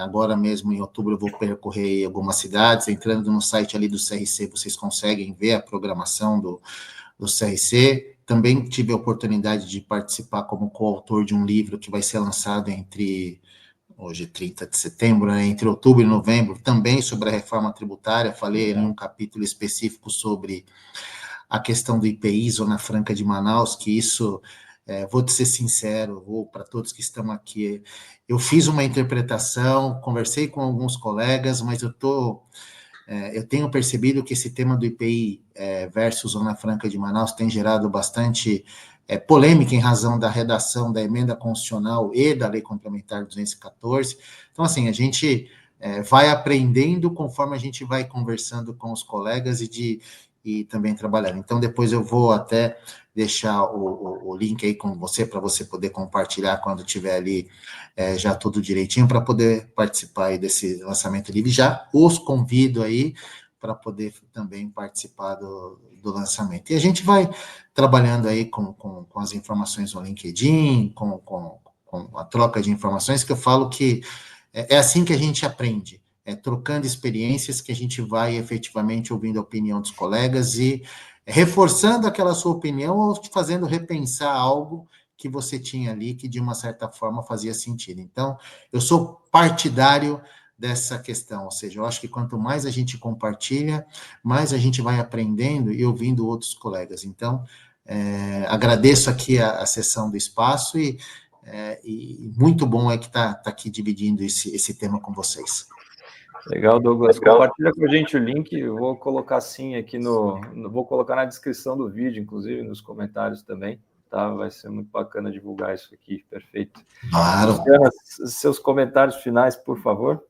agora mesmo em outubro eu vou percorrer algumas cidades, entrando no site ali do CRC, vocês conseguem ver a programação do CRC. Também tive a oportunidade de participar como coautor de um livro que vai ser lançado hoje 30 de setembro, né, entre outubro e novembro, também sobre a reforma tributária, falei em um capítulo específico sobre a questão do IPI, Zona Franca de Manaus, que isso, vou te ser sincero, para todos que estão aqui, eu fiz uma interpretação, conversei com alguns colegas, mas eu tenho percebido que esse tema do IPI versus Zona Franca de Manaus tem gerado bastante polêmica em razão da redação da emenda constitucional e da lei complementar 214. Então, assim, a gente vai aprendendo conforme a gente vai conversando com os colegas e também trabalhando. Então, depois eu vou até deixar o link aí com você, para você poder compartilhar quando tiver ali já tudo direitinho, para poder participar aí desse lançamento livre. Já os convido aí para poder também participar do lançamento. E a gente vai trabalhando aí com as informações no LinkedIn, com a troca de informações, que eu falo que é assim que a gente aprende, trocando experiências que a gente vai efetivamente ouvindo a opinião dos colegas e reforçando aquela sua opinião ou te fazendo repensar algo que você tinha ali que de uma certa forma fazia sentido. Então, eu sou partidário dessa questão, ou seja, eu acho que quanto mais a gente compartilha, mais a gente vai aprendendo e ouvindo outros colegas. Então, agradeço aqui a sessão do espaço e muito bom que tá aqui dividindo esse tema com vocês. Legal, Douglas. Compartilha com a gente o link, eu vou colocar sim aqui vou colocar na descrição do vídeo, inclusive nos comentários também, tá? Vai ser muito bacana divulgar isso aqui, perfeito. Claro. Luciana, seus comentários finais, por favor.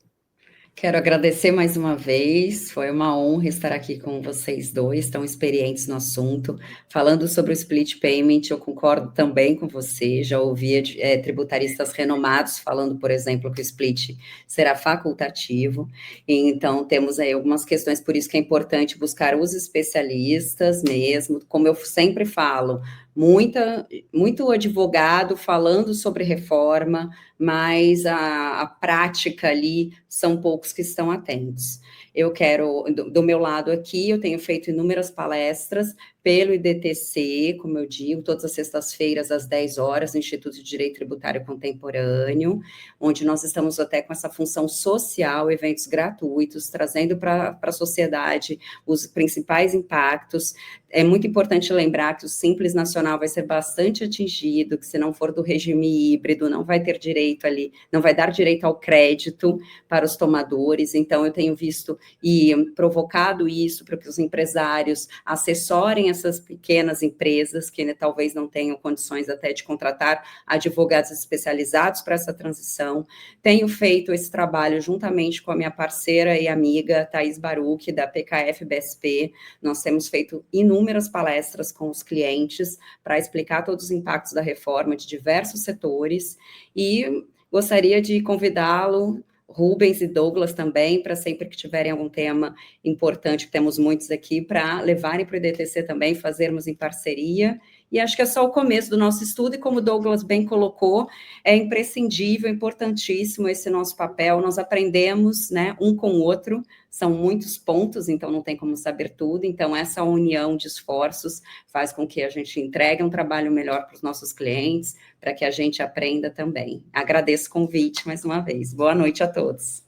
Quero agradecer mais uma vez, foi uma honra estar aqui com vocês dois, tão experientes no assunto. Falando sobre o split payment, eu concordo também com você, já ouvi tributaristas renomados falando, por exemplo, que o split será facultativo, então temos aí algumas questões, por isso que é importante buscar os especialistas mesmo, como eu sempre falo, muito advogado falando sobre reforma, mas a prática ali são poucos que estão atentos. eu quero, do meu lado aqui, eu tenho feito inúmeras palestras pelo IDTC, como eu digo, todas as sextas-feiras, às 10 horas, no Instituto de Direito Tributário Contemporâneo, onde nós estamos até com essa função social, eventos gratuitos, trazendo para a sociedade os principais impactos. É muito importante lembrar que o Simples Nacional vai ser bastante atingido, que se não for do regime híbrido, não vai ter direito ali, não vai dar direito ao crédito para os tomadores. Então, eu tenho visto e provocado isso para que os empresários assessorem essas pequenas empresas que, né, talvez não tenham condições até de contratar advogados especializados para essa transição. Tenho feito esse trabalho juntamente com a minha parceira e amiga Thaís Baruch, da PKF-BSP. Nós temos feito inúmeras palestras com os clientes para explicar todos os impactos da reforma de diversos setores, e gostaria de convidá-lo, Rubens e Douglas também, para sempre que tiverem algum tema importante, que temos muitos aqui, para levarem para o IDTC também, fazermos em parceria. E acho que é só o começo do nosso estudo, e como o Douglas bem colocou, é imprescindível, importantíssimo esse nosso papel. Nós aprendemos, né, um com o outro, são muitos pontos, então não tem como saber tudo. Então, essa união de esforços faz com que a gente entregue um trabalho melhor para os nossos clientes, para que a gente aprenda também. Agradeço o convite mais uma vez. Boa noite a todos.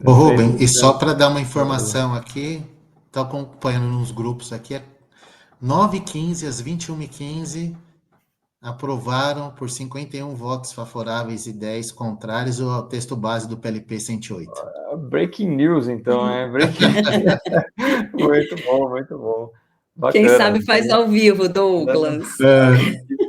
Ô, Rubem, e só para dar uma informação aqui, estou acompanhando nos grupos aqui, 9h15 às 21h15, aprovaram por 51 votos favoráveis e 10 contrários o texto base do PLP 108. Breaking news, então, é breaking. Muito bom, muito bom. Bacana. Quem sabe faz ao vivo, Douglas.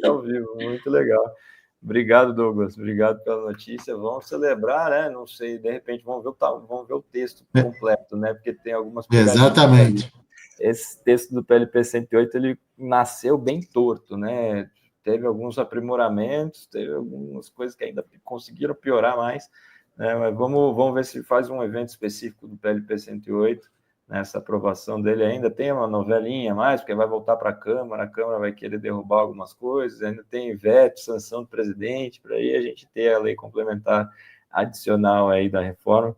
Ao vivo, muito legal. Obrigado, Douglas. Obrigado pela notícia. Vamos celebrar, né? Não sei, de repente vamos ver o texto completo, né? Porque tem algumas pegadinhas. Exatamente. Ali. Esse texto do PLP 108, ele nasceu bem torto, né? Teve alguns aprimoramentos, teve algumas coisas que ainda conseguiram piorar mais, né? Mas vamos ver se faz um evento específico do PLP 108, nessa aprovação dele. Ainda tem uma novelinha a mais, porque vai voltar para a Câmara vai querer derrubar algumas coisas, ainda tem veto, sanção do presidente, para aí a gente ter a lei complementar adicional aí da reforma.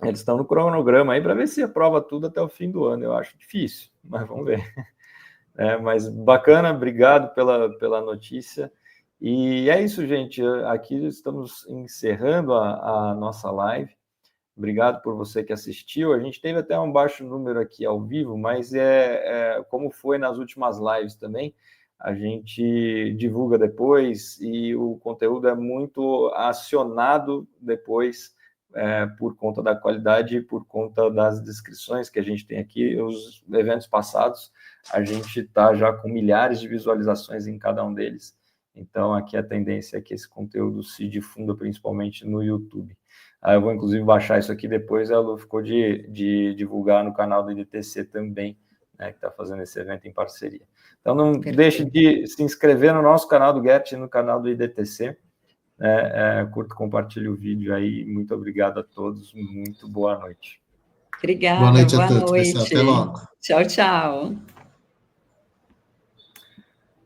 Eles estão no cronograma aí para ver se aprova tudo até o fim do ano. Eu acho difícil, mas vamos ver. Mas bacana, obrigado pela notícia. E é isso, gente. Aqui estamos encerrando a nossa live. Obrigado por você que assistiu. A gente teve até um baixo número aqui ao vivo, mas como foi nas últimas lives também, a gente divulga depois e o conteúdo é muito acionado depois, por conta da qualidade e por conta das descrições que a gente tem aqui. Os eventos passados, a gente está já com milhares de visualizações em cada um deles. Então, aqui a tendência é que esse conteúdo se difunda principalmente no YouTube. Eu vou, inclusive, baixar isso aqui depois. A Lu ficou de divulgar no canal do IDTC também, né, que está fazendo esse evento em parceria. Então, não deixe de se inscrever no nosso canal do Gert e no canal do IDTC. Curta, compartilhe o vídeo aí. Muito obrigado a todos. Muito boa noite. Obrigada, boa noite a todos, pessoal. Até logo. Tchau, tchau.